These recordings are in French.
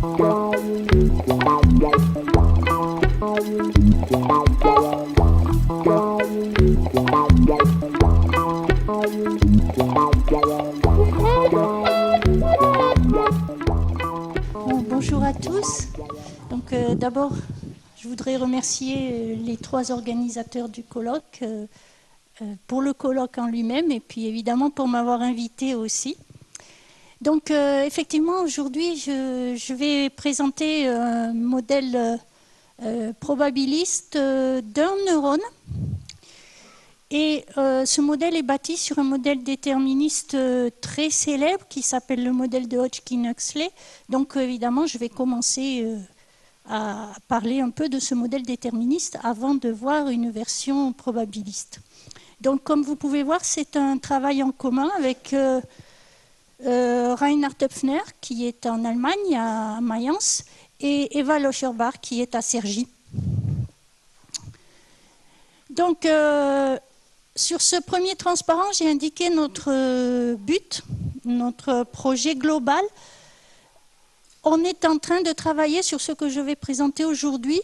Bonjour à tous. Donc d'abord, je voudrais remercier les trois organisateurs du colloque pour le colloque en lui-même et puis évidemment pour m'avoir invité aussi. Donc effectivement, aujourd'hui, je vais présenter un modèle probabiliste d'un neurone. Et ce modèle est bâti sur un modèle déterministe très célèbre qui s'appelle le modèle de Hodgkin-Huxley. Donc évidemment, je vais commencer à parler un peu de ce modèle déterministe avant de voir une version probabiliste. Donc comme vous pouvez voir, c'est un travail en commun avec Reinhard Höpfner qui est en Allemagne, à Mayence, et Eva Loscherbach qui est à Cergy. Donc sur ce premier transparent, j'ai indiqué notre but, notre projet global. On est en train de travailler sur ce que je vais présenter aujourd'hui.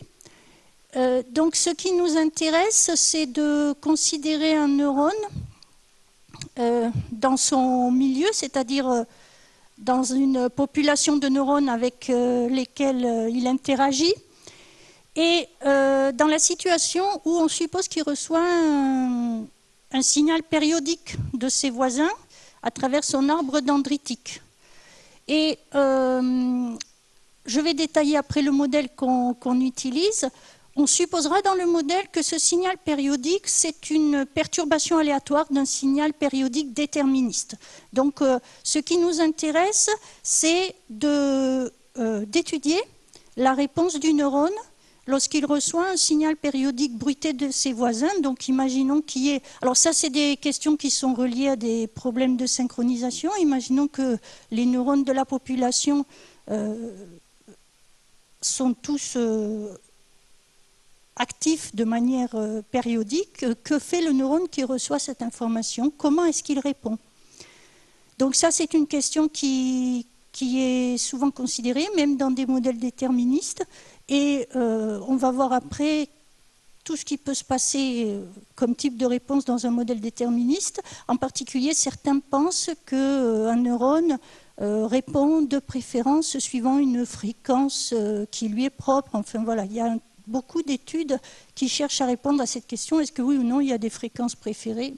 Donc ce qui nous intéresse, c'est de considérer un neurone dans son milieu, c'est-à-dire dans une population de neurones avec lesquels il interagit, et dans la situation où on suppose qu'il reçoit un signal périodique de ses voisins à travers son arbre dendritique. Et je vais détailler après le modèle qu'on utilise. On supposera dans le modèle que ce signal périodique, c'est une perturbation aléatoire d'un signal périodique déterministe. Donc ce qui nous intéresse, c'est d'étudier la réponse du neurone lorsqu'il reçoit un signal périodique bruité de ses voisins. Donc imaginons qu'il y ait... Alors ça, c'est des questions qui sont reliées à des problèmes de synchronisation. Imaginons que les neurones de la population sont tous actifs de manière périodique. Que fait le neurone qui reçoit cette information? Comment est-ce qu'il répond? Donc ça, c'est une question qui est souvent considérée, même dans des modèles déterministes. Et on va voir après tout ce qui peut se passer comme type de réponse dans un modèle déterministe. En particulier, certains pensent qu'un neurone répond de préférence suivant une fréquence qui lui est propre. Enfin voilà, il y a beaucoup d'études qui cherchent à répondre à cette question. Est-ce que oui ou non, il y a des fréquences préférées?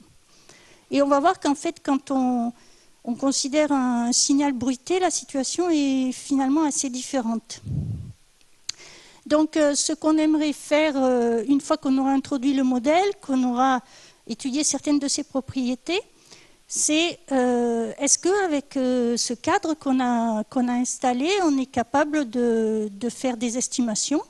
Et on va voir qu'en fait, quand on considère un signal bruité, la situation est finalement assez différente. Donc, ce qu'on aimerait faire, une fois qu'on aura introduit le modèle, qu'on aura étudié certaines de ses propriétés, c'est est-ce qu'avec ce cadre qu'on a installé, on est capable de faire des estimations?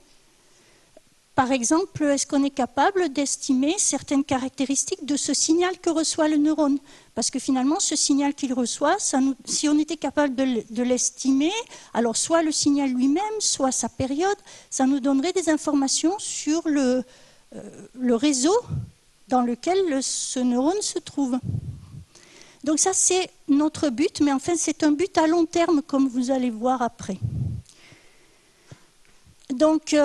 Par exemple, est-ce qu'on est capable d'estimer certaines caractéristiques de ce signal que reçoit le neurone? Parce que finalement, ce signal qu'il reçoit, si on était capable de l'estimer, alors soit le signal lui-même, soit sa période, ça nous donnerait des informations sur le réseau dans lequel ce neurone se trouve. Donc ça, c'est notre but, mais enfin, c'est un but à long terme, comme vous allez voir après. Donc,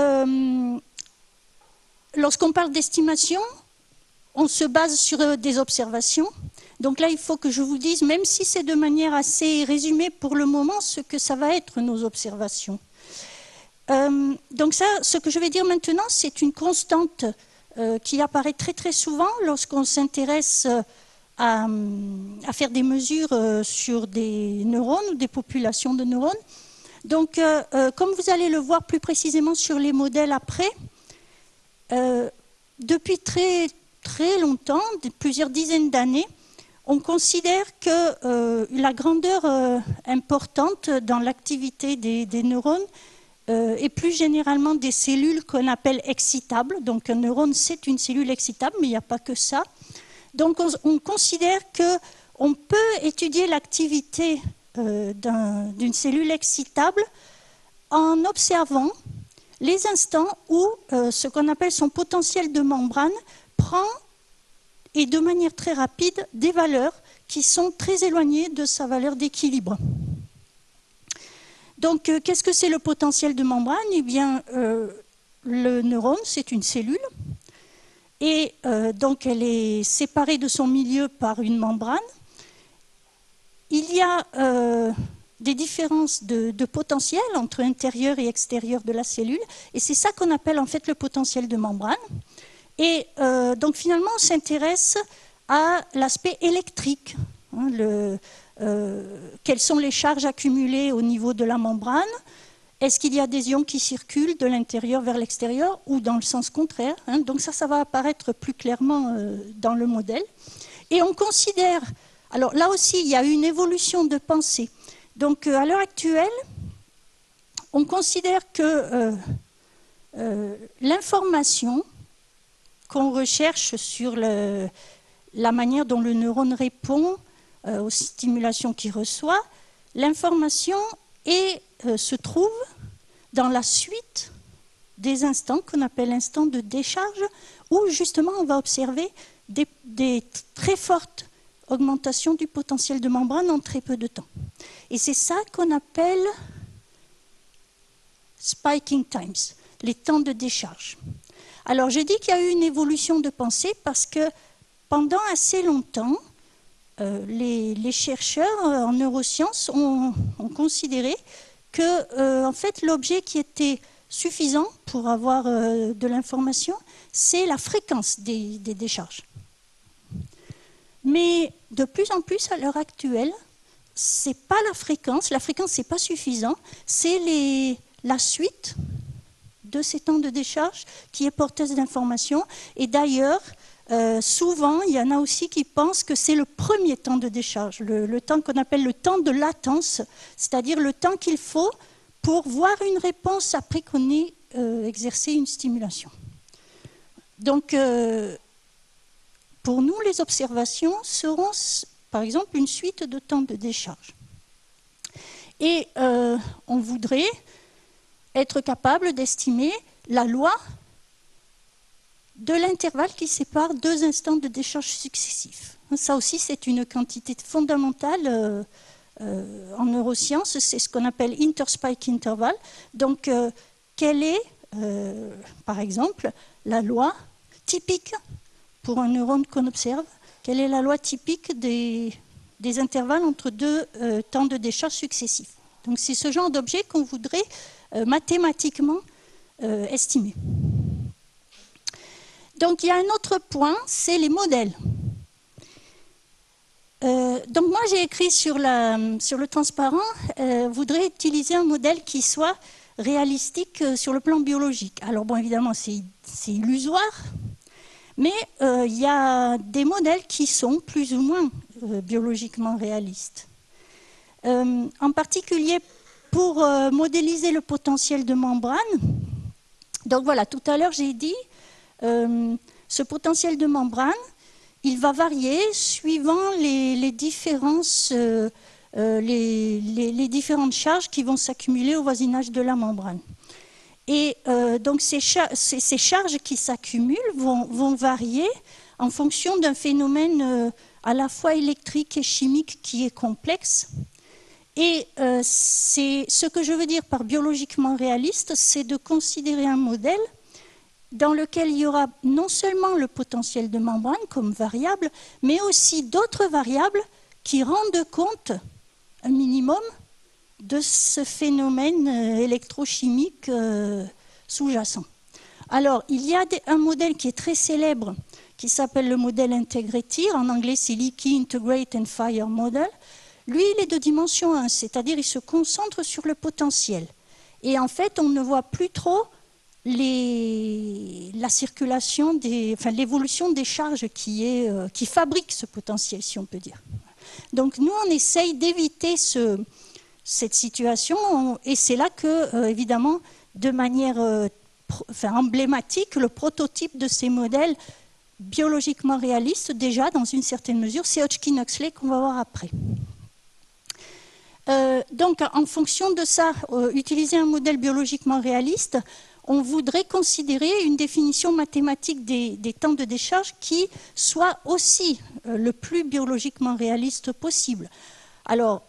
lorsqu'on parle d'estimation, on se base sur des observations. Donc là, il faut que je vous dise, même si c'est de manière assez résumée pour le moment, ce que ça va être nos observations. Donc ça, ce que je vais dire maintenant, c'est une constante qui apparaît très très souvent lorsqu'on s'intéresse à faire des mesures sur des neurones ou des populations de neurones. Donc, comme vous allez le voir plus précisément sur les modèles après, depuis très très longtemps, plusieurs dizaines d'années, on considère que la grandeur importante dans l'activité des neurones et plus généralement des cellules qu'on appelle excitables. Donc un neurone, c'est une cellule excitable, mais il n'y a pas que ça. Donc on considère qu'on peut étudier l'activité d'une cellule excitable en observant les instants où ce qu'on appelle son potentiel de membrane prend, et de manière très rapide, des valeurs qui sont très éloignées de sa valeur d'équilibre. Donc, qu'est-ce que c'est le potentiel de membrane? Eh bien, le neurone, c'est une cellule, et donc elle est séparée de son milieu par une membrane. Il y a des différences de potentiel entre intérieur et extérieur de la cellule, et c'est ça qu'on appelle en fait le potentiel de membrane. Et donc finalement, on s'intéresse à l'aspect électrique. Hein, quelles sont les charges accumulées au niveau de la membrane? Est-ce qu'il y a des ions qui circulent de l'intérieur vers l'extérieur ou dans le sens contraire, hein? Donc ça va apparaître plus clairement dans le modèle. Et on considère, alors là aussi, il y a une évolution de pensée. Donc à l'heure actuelle, on considère que l'information qu'on recherche sur la manière dont le neurone répond aux stimulations qu'il reçoit, l'information se trouve dans la suite des instants qu'on appelle instants de décharge, où justement on va observer des très fortes augmentations du potentiel de membrane en très peu de temps. Et c'est ça qu'on appelle spiking times, les temps de décharge. Alors je dis qu'il y a eu une évolution de pensée parce que pendant assez longtemps, les chercheurs en neurosciences ont considéré que en fait, l'objet qui était suffisant pour avoir de l'information, c'est la fréquence des décharges. Mais de plus en plus, à l'heure actuelle, ce n'est pas la fréquence c'est pas suffisant, c'est la suite de ces temps de décharge qui est porteuse d'informations. Et d'ailleurs, souvent, il y en a aussi qui pensent que c'est le premier temps de décharge, le temps qu'on appelle le temps de latence, c'est-à-dire le temps qu'il faut pour voir une réponse après qu'on ait exercé une stimulation. Donc, pour nous, les observations seront, par exemple, une suite de temps de décharge. Et on voudrait être capable d'estimer la loi de l'intervalle qui sépare deux instants de décharge successifs. Ça aussi, c'est une quantité fondamentale en neurosciences, c'est ce qu'on appelle interspike interval. Donc, quelle est, par exemple, la loi typique pour un neurone qu'on observe? Quelle est la loi typique des intervalles entre deux temps de décharge successifs? Donc, c'est ce genre d'objet qu'on voudrait mathématiquement estimer. Donc, il y a un autre point, c'est les modèles. Donc, moi, j'ai écrit sur le transparent, voudrais utiliser un modèle qui soit réalistique sur le plan biologique. Alors, bon, évidemment, c'est illusoire, mais il y a des modèles qui sont plus ou moins biologiquement réalistes. En particulier, pour modéliser le potentiel de membrane, donc voilà, tout à l'heure, j'ai dit, ce potentiel de membrane, il va varier suivant les différentes charges qui vont s'accumuler au voisinage de la membrane. Et donc ces charges qui s'accumulent vont varier en fonction d'un phénomène à la fois électrique et chimique qui est complexe. Et ce que je veux dire par biologiquement réaliste, c'est de considérer un modèle dans lequel il y aura non seulement le potentiel de membrane comme variable, mais aussi d'autres variables qui rendent compte un minimum de ce phénomène électrochimique sous-jacent. Alors, il y a un modèle qui est très célèbre, qui s'appelle le modèle Integrated, en anglais c'est Leaky Integrate and Fire Model. Lui, il est de dimension 1, c'est-à-dire il se concentre sur le potentiel. Et en fait, on ne voit plus trop la circulation, l'évolution des charges qui fabrique ce potentiel, si on peut dire. Donc nous, on essaye d'éviter cette situation, et c'est là que, évidemment, de manière emblématique, le prototype de ces modèles biologiquement réalistes, déjà, dans une certaine mesure, c'est Hodgkin-Huxley qu'on va voir après. Donc, en fonction de ça, utiliser un modèle biologiquement réaliste, on voudrait considérer une définition mathématique des temps de décharge qui soit aussi le plus biologiquement réaliste possible. Alors,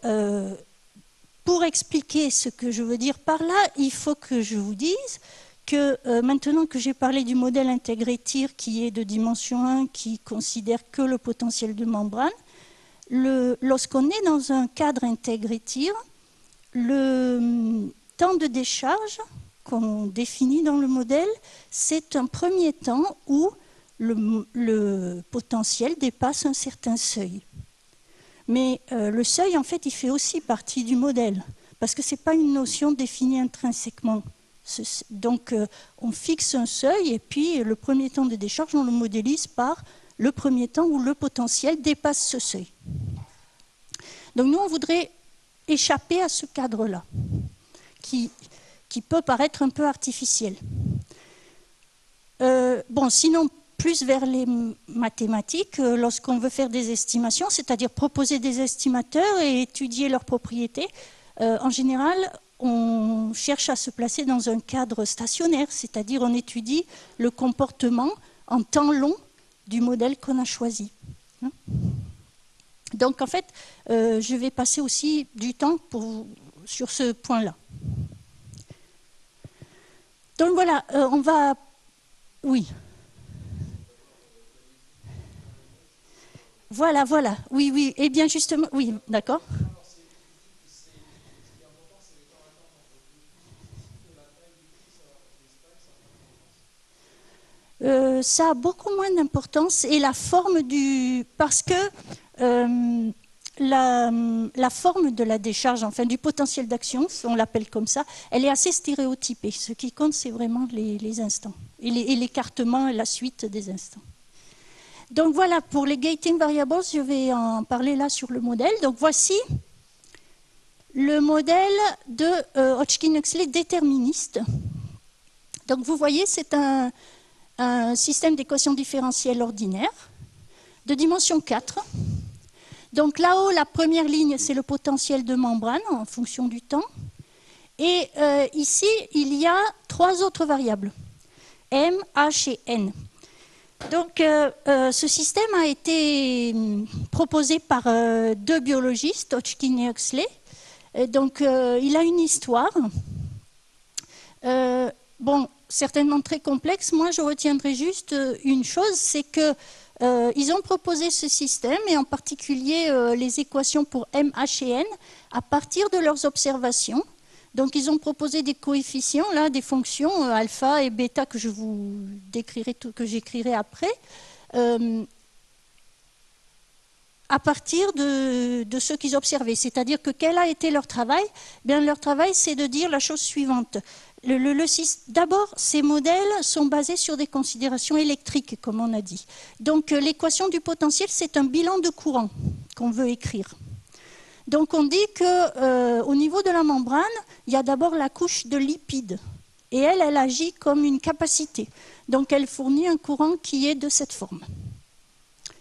pour expliquer ce que je veux dire par là, il faut que je vous dise que maintenant que j'ai parlé du modèle intégré TIR qui est de dimension 1, qui considère que le potentiel de membrane, lorsqu'on est dans un cadre intégré TIR, le temps de décharge qu'on définit dans le modèle, c'est un premier temps où le potentiel dépasse un certain seuil. Mais le seuil, en fait, il fait aussi partie du modèle, parce que ce n'est pas une notion définie intrinsèquement. Donc, on fixe un seuil, et puis le premier temps de décharge, on le modélise par le premier temps où le potentiel dépasse ce seuil. Donc, nous, on voudrait échapper à ce cadre-là, qui peut paraître un peu artificiel. Bon, sinon, plus vers les mathématiques, lorsqu'on veut faire des estimations, c'est-à-dire proposer des estimateurs et étudier leurs propriétés, en général, on cherche à se placer dans un cadre stationnaire, c'est-à-dire on étudie le comportement en temps long du modèle qu'on a choisi. Donc en fait, je vais passer aussi du temps sur ce point-là. Donc voilà, on va... Oui. Voilà, oui, oui, et bien justement, oui, d'accord. Ça a beaucoup moins d'importance et la forme parce que la forme de la décharge, enfin du potentiel d'action, on l'appelle comme ça, elle est assez stéréotypée. Ce qui compte, c'est vraiment les instants et l'écartement et la suite des instants. Donc voilà, pour les gating variables, je vais en parler là sur le modèle. Donc voici le modèle de Hodgkin-Huxley déterministe. Donc vous voyez, c'est un système d'équations différentielles ordinaires de dimension 4. Donc là-haut, la première ligne, c'est le potentiel de membrane en fonction du temps. Et ici, il y a 3 autres variables, M, H et N. Donc ce système a été proposé par 2 biologistes, Hodgkin et Huxley. Donc il a une histoire. Bon, certainement très complexe. Moi, je retiendrai juste une chose, c'est que ils ont proposé ce système, et en particulier les équations pour M, H et N, à partir de leurs observations. Donc, ils ont proposé des coefficients, là, des fonctions alpha et bêta que je vous décrirai, que j'écrirai après, à partir de ce qu'ils observaient. C'est-à-dire que quel a été leur travail? Bien, leur travail, c'est de dire la chose suivante. D'abord, ces modèles sont basés sur des considérations électriques, comme on a dit. Donc, l'équation du potentiel, c'est un bilan de courant qu'on veut écrire. Donc, on dit qu'au niveau de la membrane, il y a d'abord la couche de lipides. Et elle agit comme une capacité. Donc, elle fournit un courant qui est de cette forme.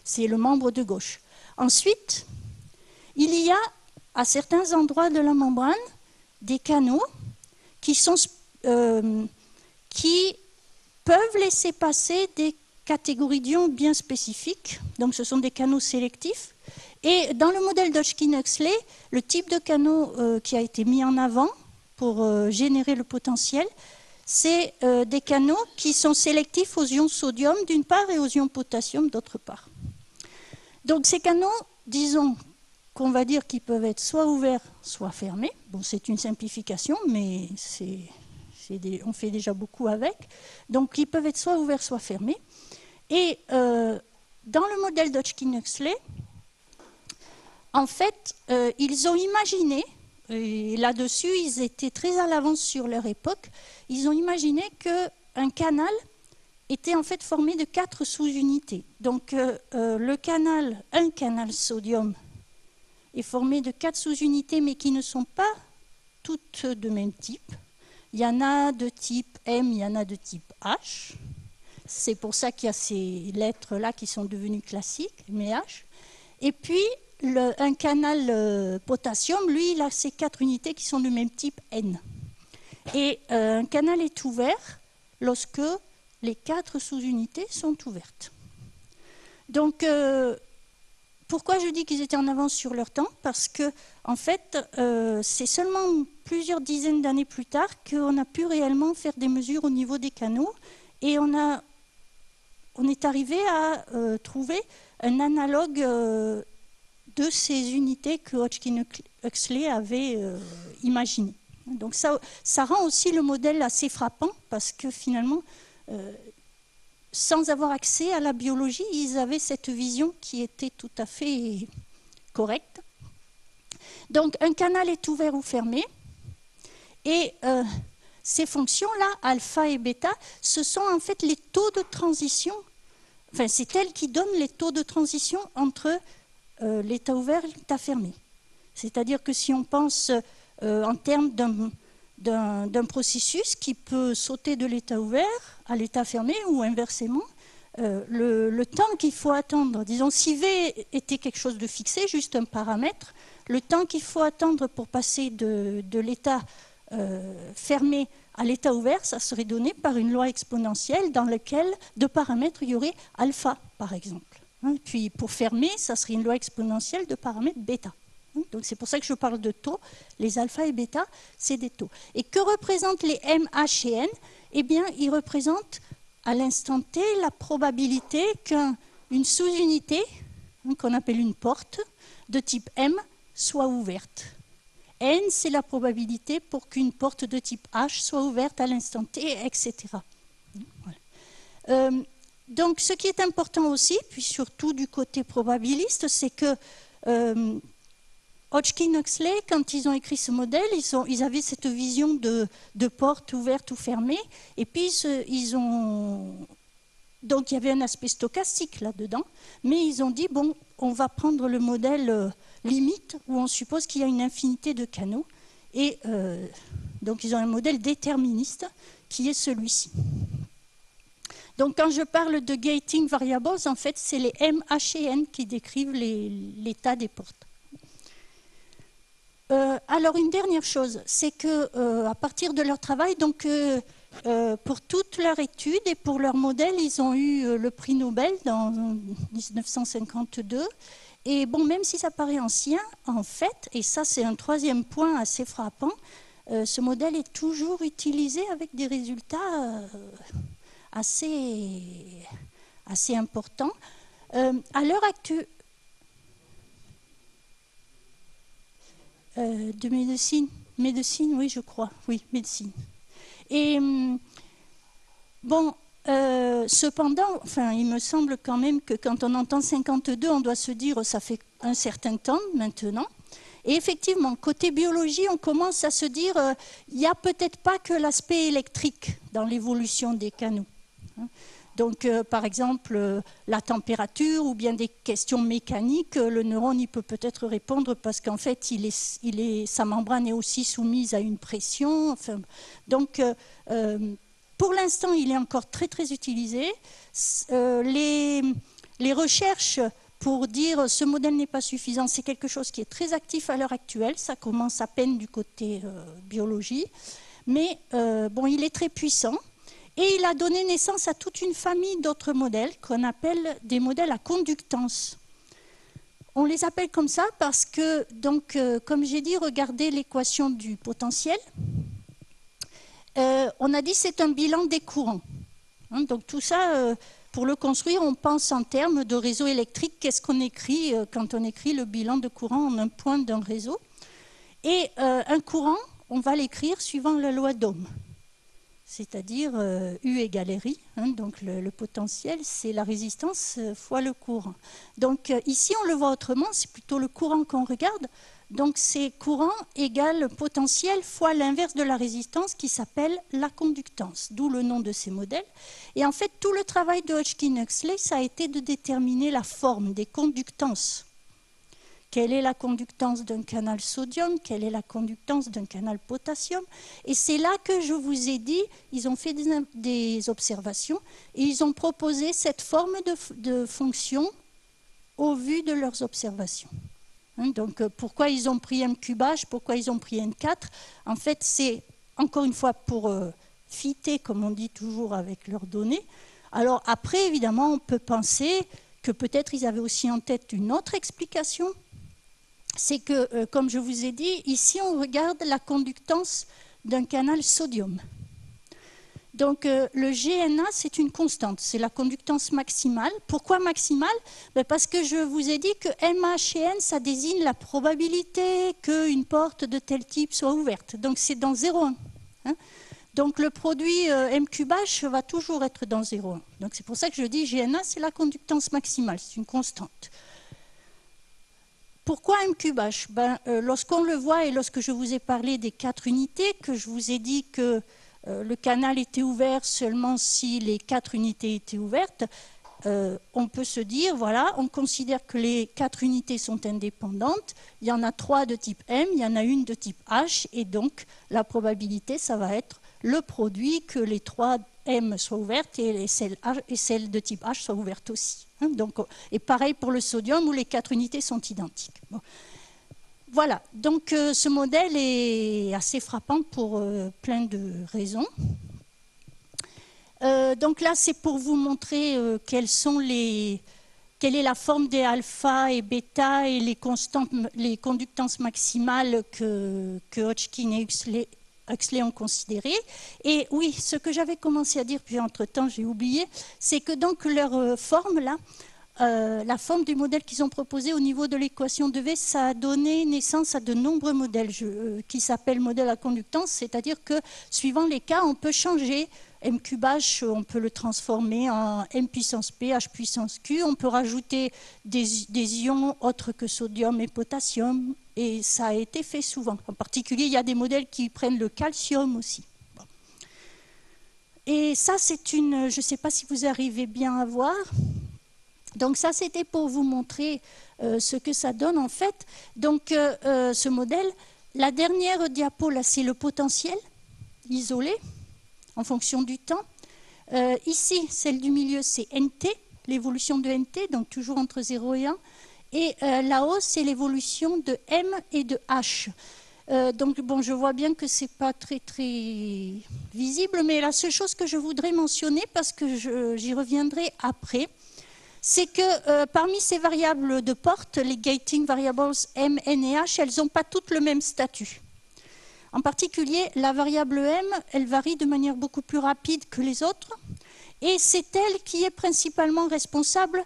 C'est le membre de gauche. Ensuite, il y a, à certains endroits de la membrane, des canaux qui peuvent laisser passer des catégories d'ions bien spécifiques. Donc, ce sont des canaux sélectifs. Et dans le modèle d'Hodgkin-Huxley, le type de canaux qui a été mis en avant pour générer le potentiel, c'est des canaux qui sont sélectifs aux ions sodium d'une part et aux ions potassium d'autre part. Donc, ces canaux, disons qu'on va dire qu'ils peuvent être soit ouverts, soit fermés. Bon, c'est une simplification, mais on fait déjà beaucoup avec. Donc, ils peuvent être soit ouverts, soit fermés. Et dans le modèle d'Hodgkin-Huxley, en fait, ils ont imaginé, et là-dessus, ils étaient très à l'avance sur leur époque, ils ont imaginé qu'un canal était en fait formé de 4 sous-unités. Donc, un canal sodium est formé de 4 sous-unités, mais qui ne sont pas toutes de même type. Il y en a de type M, il y en a de type H. C'est pour ça qu'il y a ces lettres-là qui sont devenues classiques, MH. Et puis, un canal potassium, lui, il a ces 4 unités qui sont de même type N. Et un canal est ouvert lorsque les 4 sous-unités sont ouvertes. Donc, pourquoi je dis qu'ils étaient en avance sur leur temps? Parce que, en fait, c'est seulement plusieurs dizaines d'années plus tard qu'on a pu réellement faire des mesures au niveau des canaux et on est arrivé à trouver un analogue de ces unités que Hodgkin-Huxley avait imaginées. Donc ça rend aussi le modèle assez frappant parce que finalement, sans avoir accès à la biologie, ils avaient cette vision qui était tout à fait correcte. Donc un canal est ouvert ou fermé et ces fonctions-là, alpha et bêta, ce sont en fait les taux de transition, enfin c'est elles qui donnent les taux de transition entre l'état ouvert et l'état fermé. C'est-à-dire que si on pense en termes d'un processus qui peut sauter de l'état ouvert à l'état fermé ou inversement, le temps qu'il faut attendre, disons si V était quelque chose de fixé, juste un paramètre, le temps qu'il faut attendre pour passer de l'état fermé à l'état ouvert, ça serait donné par une loi exponentielle dans laquelle de paramètres il y aurait alpha par exemple. Puis pour fermer, ça serait une loi exponentielle de paramètres bêta. Donc c'est pour ça que je parle de taux. Les alpha et bêta, c'est des taux. Et que représentent les M, H et N? Eh bien, ils représentent à l'instant T la probabilité qu'une sous-unité, qu'on appelle une porte, de type M, soit ouverte. N, c'est la probabilité pour qu'une porte de type H soit ouverte à l'instant T, etc. Voilà. Donc, ce qui est important aussi, puis surtout du côté probabiliste, c'est que Hodgkin-Huxley, quand ils ont écrit ce modèle, ils avaient cette vision de porte ouverte ou fermée, et puis donc il y avait un aspect stochastique là-dedans, mais ils ont dit, bon, on va prendre le modèle limite, où on suppose qu'il y a une infinité de canaux, et donc ils ont un modèle déterministe, qui est celui-ci. Donc quand je parle de gating variables, en fait, c'est les M, H et N qui décrivent l'état des portes. Alors une dernière chose, c'est que à partir de leur travail, donc pour toute leur étude et pour leur modèle, ils ont eu le prix Nobel dans 1952. Et bon, même si ça paraît ancien, en fait, et ça c'est un troisième point assez frappant, ce modèle est toujours utilisé avec des résultats assez importants. À l'heure actuelle, de médecine, oui, je crois, oui, médecine. Et bon, cependant, enfin, il me semble quand même que quand on entend 52, on doit se dire ça fait un certain temps maintenant. Et effectivement, côté biologie, on commence à se dire il n'y a peut-être pas que l'aspect électrique dans l'évolution des canaux. Donc, par exemple, la température ou bien des questions mécaniques, le neurone il peut peut-être répondre parce qu'en fait, sa membrane est aussi soumise à une pression. Enfin, donc, pour l'instant, il est encore très, très utilisé. Les recherches pour dire ce modèle n'est pas suffisant, c'est quelque chose qui est très actif à l'heure actuelle. Ça commence à peine du côté biologie. Mais bon, il est très puissant. Et il a donné naissance à toute une famille d'autres modèles qu'on appelle des modèles à conductance. On les appelle comme ça parce que, donc, comme j'ai dit, regardez l'équation du potentiel. On a dit que c'est un bilan des courants. Donc tout ça, pour le construire, on pense en termes de réseau électrique. Qu'est-ce qu'on écrit quand on écrit le bilan de courant en un point d'un réseau? Et un courant, on va l'écrire suivant la loi d'Ohm. C'est-à-dire U égale RI, donc le potentiel, c'est la résistance fois le courant. Donc ici, on le voit autrement, c'est plutôt le courant qu'on regarde. Donc c'est courant égale potentiel fois l'inverse de la résistance qui s'appelle la conductance, d'où le nom de ces modèles. Et en fait, tout le travail de Hodgkin-Huxley, ça a été de déterminer la forme des conductances. Quelle est la conductance d'un canal sodium? Quelle est la conductance d'un canal potassium? Et c'est là que je vous ai dit, ils ont fait des observations et ils ont proposé cette forme de fonction au vu de leurs observations. Donc pourquoi ils ont pris un cubage? Pourquoi ils ont pris N4? En fait, c'est encore une fois pour fitter, comme on dit toujours, avec leurs données. Alors après, évidemment, on peut penser que peut-être ils avaient aussi en tête une autre explication, c'est que, comme je vous ai dit, ici on regarde la conductance d'un canal sodium. Donc le GNA, c'est une constante, c'est la conductance maximale. Pourquoi maximale? Parce que je vous ai dit que MH et N, ça désigne la probabilité qu'une porte de tel type soit ouverte. Donc c'est dans 0,1. Hein. Donc le produit M3H va toujours être dans 0,1. Donc c'est pour ça que je dis GNA, c'est la conductance maximale, c'est une constante. Pourquoi M3H? Lorsqu'on le voit et lorsque je vous ai parlé des 4 unités, que je vous ai dit que le canal était ouvert seulement si les 4 unités étaient ouvertes, on peut se dire, voilà, on considère que les 4 unités sont indépendantes, il y en a 3 de type M, il y en a une de type H, et donc la probabilité, ça va être le produit que les 3 M soient ouvertes et celles de type H soient ouvertes aussi. Hein, donc, et pareil pour le sodium où les 4 unités sont identiques. Bon. Voilà, donc ce modèle est assez frappant pour plein de raisons. Donc là, c'est pour vous montrer quelle est la forme des alpha et bêta et les conductances maximales que Hodgkin et Huxley ont considérées. Et oui, ce que j'avais commencé à dire, puis entre-temps j'ai oublié, c'est que donc leur forme là, la forme du modèle qu'ils ont proposé au niveau de l'équation de V, ça a donné naissance à de nombreux modèles qui s'appellent modèles à conductance, c'est-à-dire que suivant les cas, on peut changer M3H, on peut le transformer en M puissance P, H puissance Q, on peut rajouter des ions autres que sodium et potassium, et ça a été fait souvent. En particulier, il y a des modèles qui prennent le calcium aussi. Bon. Et ça, c'est une, je ne sais pas si vous arrivez bien à voir. Donc ça, c'était pour vous montrer ce que ça donne en fait. Donc ce modèle, la dernière diapo, là, c'est le potentiel isolé en fonction du temps. Ici, celle du milieu, c'est NT, l'évolution de NT, donc toujours entre 0 et 1. Et là-haut, c'est l'évolution de M et de H. Donc bon, je vois bien que ce n'est pas très visible, mais la seule chose que je voudrais mentionner, parce que j'y reviendrai après, c'est que parmi ces variables de porte, les gating variables M, N et H, elles n'ont pas toutes le même statut. En particulier, la variable M, elle varie de manière beaucoup plus rapide que les autres, et c'est elle qui est principalement responsable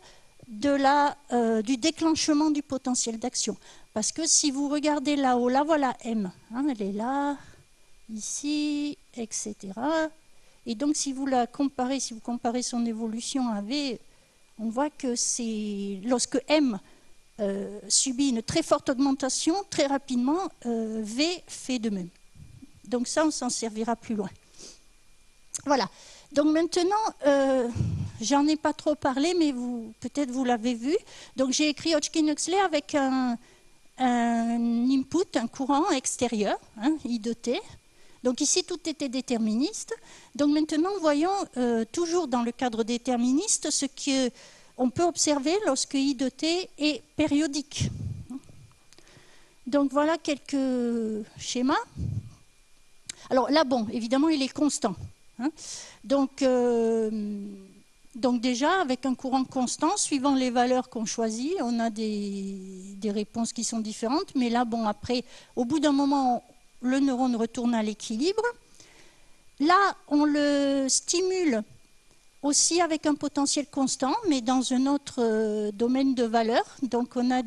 du déclenchement du potentiel d'action. Parce que si vous regardez là-haut, là voilà M, hein, elle est là, ici, etc. Et donc si vous comparez son évolution à V, on voit que c'est lorsque M subit une très forte augmentation, très rapidement, V fait de même. Donc ça, on s'en servira plus loin. Voilà. Donc maintenant, j'en ai pas trop parlé, mais peut-être vous l'avez vu. Donc j'ai écrit Hodgkin-Huxley avec un input, un courant extérieur, hein, I de T. Donc ici, tout était déterministe. Donc maintenant, voyons, toujours dans le cadre déterministe, ce qu'on peut observer lorsque I de T est périodique. Donc voilà quelques schémas. Alors là, bon, évidemment, il est constant. Hein. Donc déjà, avec un courant constant, suivant les valeurs qu'on choisit, on a des réponses qui sont différentes. Mais là, bon, après, au bout d'un moment, le neurone retourne à l'équilibre. Là, on le stimule aussi avec un potentiel constant, mais dans un autre domaine de valeur. Donc, on a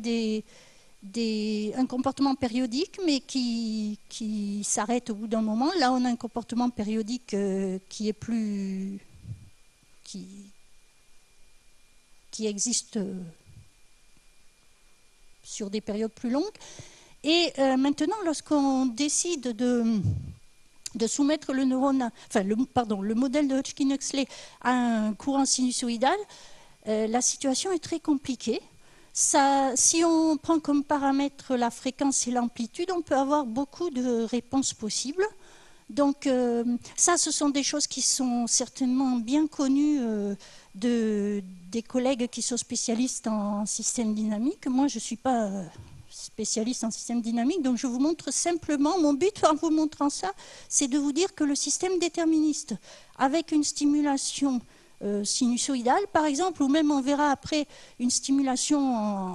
un comportement périodique, mais qui s'arrête au bout d'un moment. Là, on a un comportement périodique qui est plus... qui existe sur des périodes plus longues. Et maintenant, lorsqu'on décide de soumettre le neurone, le modèle de Hodgkin-Huxley à un courant sinusoïdal, la situation est très compliquée. Si on prend comme paramètre la fréquence et l'amplitude, on peut avoir beaucoup de réponses possibles. Donc ça, ce sont des choses qui sont certainement bien connues des collègues qui sont spécialistes en système dynamique. Moi, je ne suis pas spécialiste en système dynamique, donc je vous montre simplement, mon but en vous montrant ça, c'est de vous dire que le système déterministe, avec une stimulation sinusoïdale, par exemple, ou même on verra après une stimulation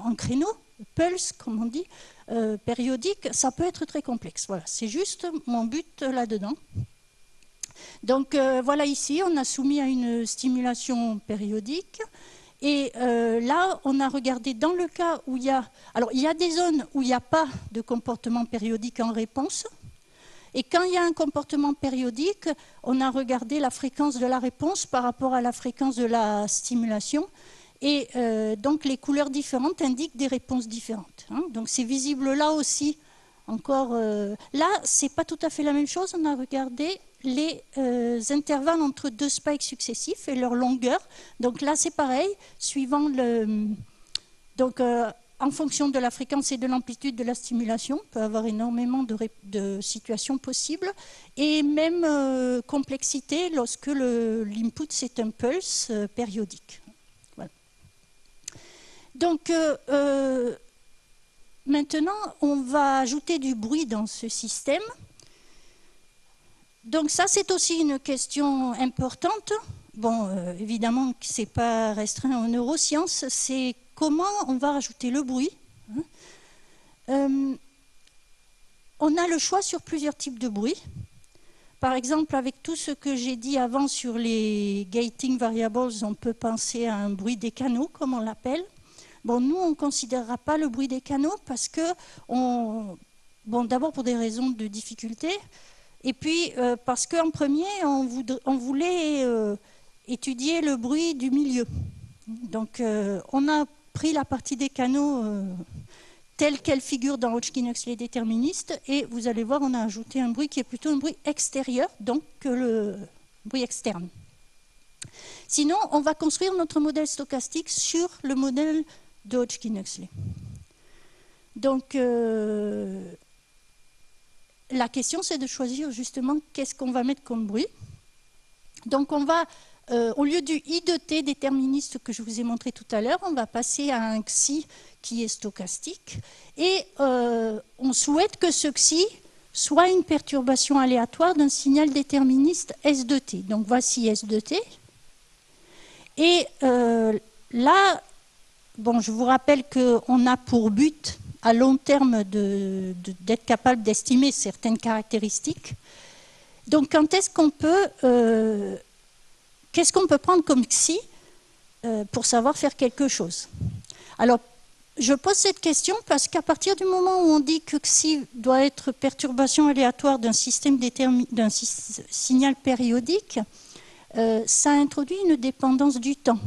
en créneau, pulse, comme on dit, périodique, ça peut être très complexe. Voilà, c'est juste mon but là-dedans. Donc voilà, ici, on a soumis à une stimulation périodique. Et là, on a regardé dans le cas où il y a... Alors, il y a des zones où il n'y a pas de comportement périodique en réponse. Et quand il y a un comportement périodique, on a regardé la fréquence de la réponse par rapport à la fréquence de la stimulation. Et donc, les couleurs différentes indiquent des réponses différentes. Hein. Donc, c'est visible là aussi. Encore, là, ce n'est pas tout à fait la même chose. On a regardé les intervalles entre deux spikes successifs et leur longueur. Donc là, c'est pareil, suivant le... Donc, en fonction de la fréquence et de l'amplitude de la stimulation, on peut avoir énormément de situations possibles. Et même complexité lorsque l'input, c'est un pulse périodique. Voilà. Donc, maintenant, on va ajouter du bruit dans ce système. Donc ça, c'est aussi une question importante. Bon, évidemment, ce n'est pas restreint aux neurosciences, c'est comment on va rajouter le bruit. On a le choix sur plusieurs types de bruit. Par exemple, avec tout ce que j'ai dit avant sur les gating variables, on peut penser à un bruit des canaux, comme on l'appelle. Bon, nous, on ne considérera pas le bruit des canaux parce que, bon, d'abord pour des raisons de difficulté, et puis parce qu'en premier, on voulait étudier le bruit du milieu. Donc, on a pris la partie des canaux telle qu'elle figure dans Hodgkin-Huxley déterministe, et vous allez voir, on a ajouté un bruit qui est plutôt un bruit extérieur, donc que le bruit externe. Sinon, on va construire notre modèle stochastique sur le modèle de Hodgkin-Huxley. Donc, la question, c'est de choisir justement qu'est-ce qu'on va mettre comme bruit. Donc, on va, au lieu du I de T déterministe que je vous ai montré tout à l'heure, on va passer à un xi qui est stochastique. Et on souhaite que ce xi soit une perturbation aléatoire d'un signal déterministe S de T. Donc, voici S de T. Et là, bon, je vous rappelle qu'on a pour but à long terme d'être capable d'estimer certaines caractéristiques. Donc, quand est-ce qu'on peut, qu'est-ce qu'on peut prendre comme xi pour savoir faire quelque chose? Alors, je pose cette question parce qu'à partir du moment où on dit que xi doit être perturbation aléatoire d'un système d'un signal périodique, ça introduit une dépendance du temps.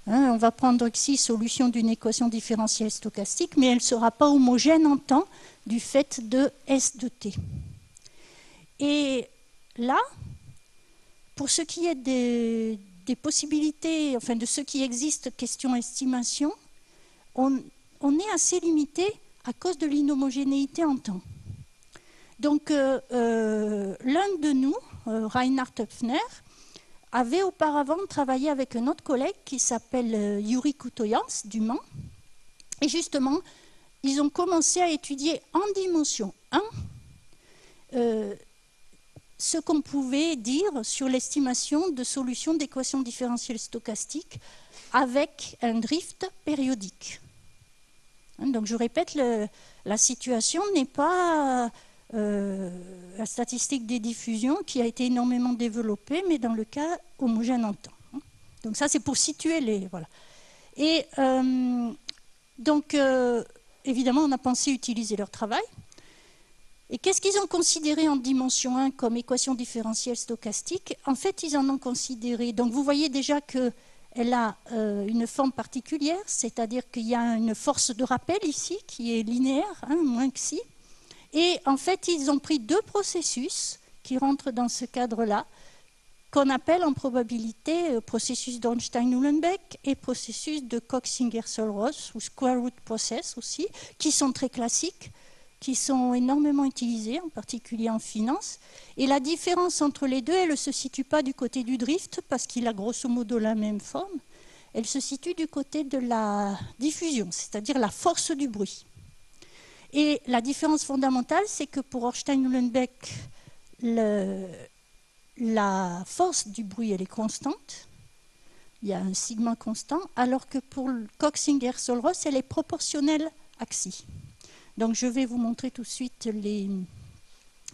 Hein, on va prendre xi, solution d'une équation différentielle stochastique, mais elle ne sera pas homogène en temps du fait de S de t. Et là, pour ce qui est des possibilités, enfin de ce qui existe question estimation, on est assez limité à cause de l'inhomogénéité en temps. Donc, l'un de nous, Reinhard Höpfner, avait auparavant travaillé avec un autre collègue qui s'appelle Yuri Kutoyans du Mans. Et justement, ils ont commencé à étudier en dimension 1 ce qu'on pouvait dire sur l'estimation de solutions d'équations différentielles stochastiques avec un drift périodique. Donc je répète, la situation n'est pas la statistique des diffusions qui a été énormément développée, mais dans le cas homogène en temps. Donc ça, c'est pour situer les... Voilà. Et donc, évidemment, on a pensé utiliser leur travail. Et qu'est-ce qu'ils ont considéré en dimension 1 comme équation différentielle stochastique? En fait, ils en ont considéré... Donc vous voyez déjà qu'elle a une forme particulière, c'est-à-dire qu'il y a une force de rappel ici qui est linéaire, hein, moins xi. Et en fait, ils ont pris deux processus qui rentrent dans ce cadre-là, qu'on appelle en probabilité processus d'Ornstein-Uhlenbeck et processus de Cox-Singer-Solross, ou square root process aussi, qui sont très classiques, qui sont énormément utilisés, en particulier en finance. Et la différence entre les deux, elle ne se situe pas du côté du drift, parce qu'il a grosso modo la même forme. Elle se situe du côté de la diffusion, c'est-à-dire la force du bruit. Et la différence fondamentale, c'est que pour Ornstein-Uhlenbeck, la force du bruit, elle est constante, il y a un sigma constant, alors que pour le Cox-Singer-Solros, elle est proportionnelle à xi. Donc je vais vous montrer tout de suite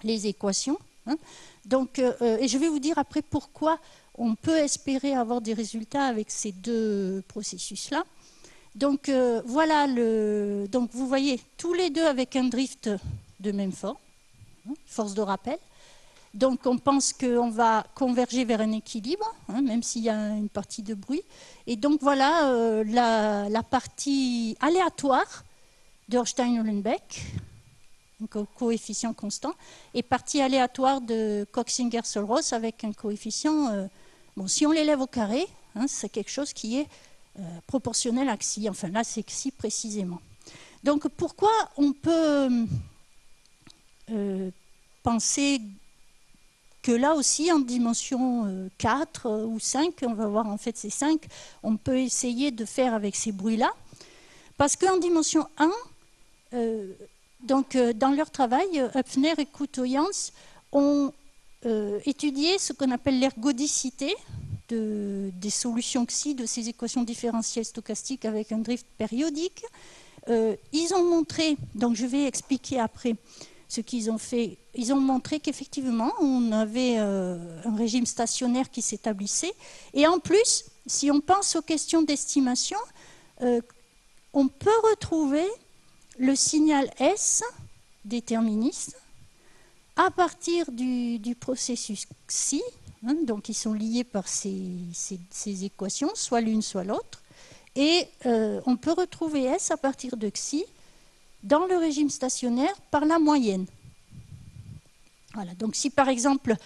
les équations. Hein. Donc, et je vais vous dire après pourquoi on peut espérer avoir des résultats avec ces deux processus-là. Donc voilà, donc vous voyez tous les deux avec un drift de même forme, hein, force de rappel. Donc on pense qu'on va converger vers un équilibre, hein, même s'il y a une partie de bruit. Et donc voilà la partie aléatoire de Hornstein-Uhlenbeck, donc au coefficient constant, et partie aléatoire de Cox-Singer-Solros avec un coefficient, bon, si on l'élève au carré, hein, c'est quelque chose qui est proportionnel à xi, enfin là c'est xi précisément. Donc pourquoi on peut penser que là aussi en dimension 4 ou 5, on va voir en fait c'est 5, on peut essayer de faire avec ces bruits-là, parce qu'en dimension 1, donc dans leur travail, Höpfner et Couto-Jans ont étudié ce qu'on appelle l'ergodicité des solutions xi de ces équations différentielles stochastiques avec un drift périodique. Ils ont montré, donc je vais expliquer après ce qu'ils ont fait, ils ont montré qu'effectivement on avait un régime stationnaire qui s'établissait, et en plus, si on pense aux questions d'estimation, on peut retrouver le signal S déterministe à partir du processus xi, hein, donc ils sont liés par ces équations, soit l'une soit l'autre, et on peut retrouver S à partir de xi dans le régime stationnaire par la moyenne. Voilà, donc si par exemple,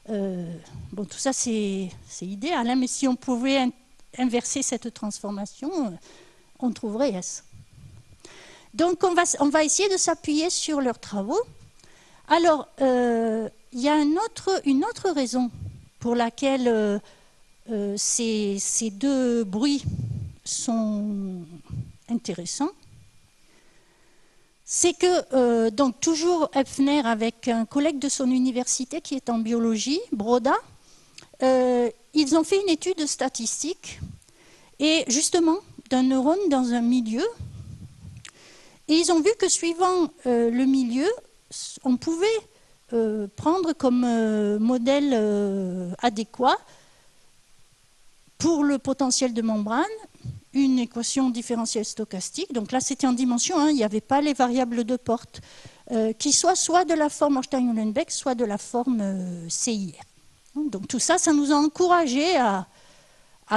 bon tout ça c'est idéal, hein, mais si on pouvait inverser cette transformation, on trouverait S. Donc on va essayer de s'appuyer sur leurs travaux. Alors, il y a une autre raison pour laquelle ces deux bruits sont intéressants. C'est que, donc toujours Höpfner avec un collègue de son université qui est en biologie, Broda, ils ont fait une étude statistique, et justement d'un neurone dans un milieu, et ils ont vu que suivant le milieu, on pouvait prendre comme modèle adéquat pour le potentiel de membrane une équation différentielle stochastique. Donc là, c'était en dimension 1, il n'y avait pas les variables de porte, qui soit de la forme Hornstein-Uhlenbeck, soit de la forme CIR. Donc tout ça, ça nous a encouragé à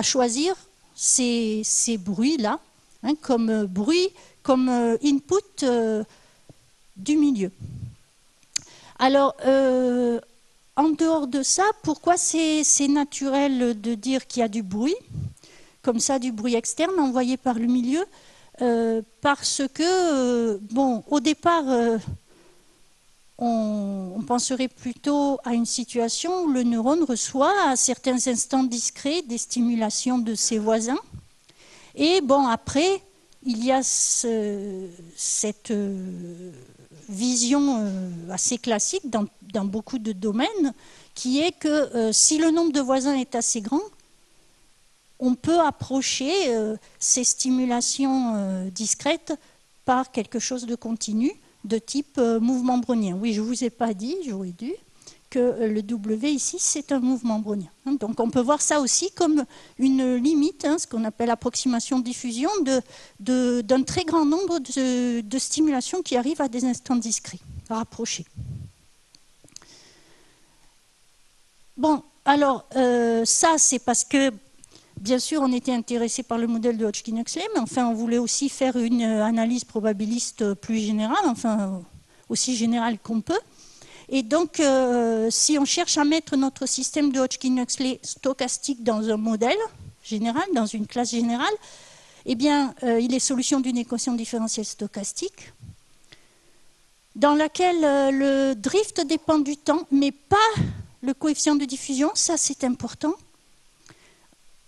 choisir ces bruits-là, hein, comme bruit, comme input du milieu. Alors, en dehors de ça, pourquoi c'est naturel de dire qu'il y a du bruit, comme ça, du bruit externe envoyé par le milieu, parce que, bon, au départ, on penserait plutôt à une situation où le neurone reçoit à certains instants discrets des stimulations de ses voisins. Et bon, après, il y a cette vision assez classique dans beaucoup de domaines, qui est que si le nombre de voisins est assez grand, on peut approcher ces stimulations discrètes par quelque chose de continu, de type mouvement brownien. Oui, je ne vous ai pas dit, j'aurais dû, que le W ici, c'est un mouvement brownien. Donc on peut voir ça aussi comme une limite, hein, ce qu'on appelle approximation-diffusion, d'un très grand nombre de stimulations qui arrivent à des instants discrets, rapprochés. Bon, alors ça c'est parce que bien sûr, on était intéressé par le modèle de Hodgkin-Huxley, mais enfin, on voulait aussi faire une analyse probabiliste plus générale, enfin, aussi générale qu'on peut. Et donc, si on cherche à mettre notre système de Hodgkin-Huxley stochastique dans un modèle général, dans une classe générale, eh bien, il est solution d'une équation différentielle stochastique dans laquelle le drift dépend du temps, mais pas le coefficient de diffusion, ça c'est important.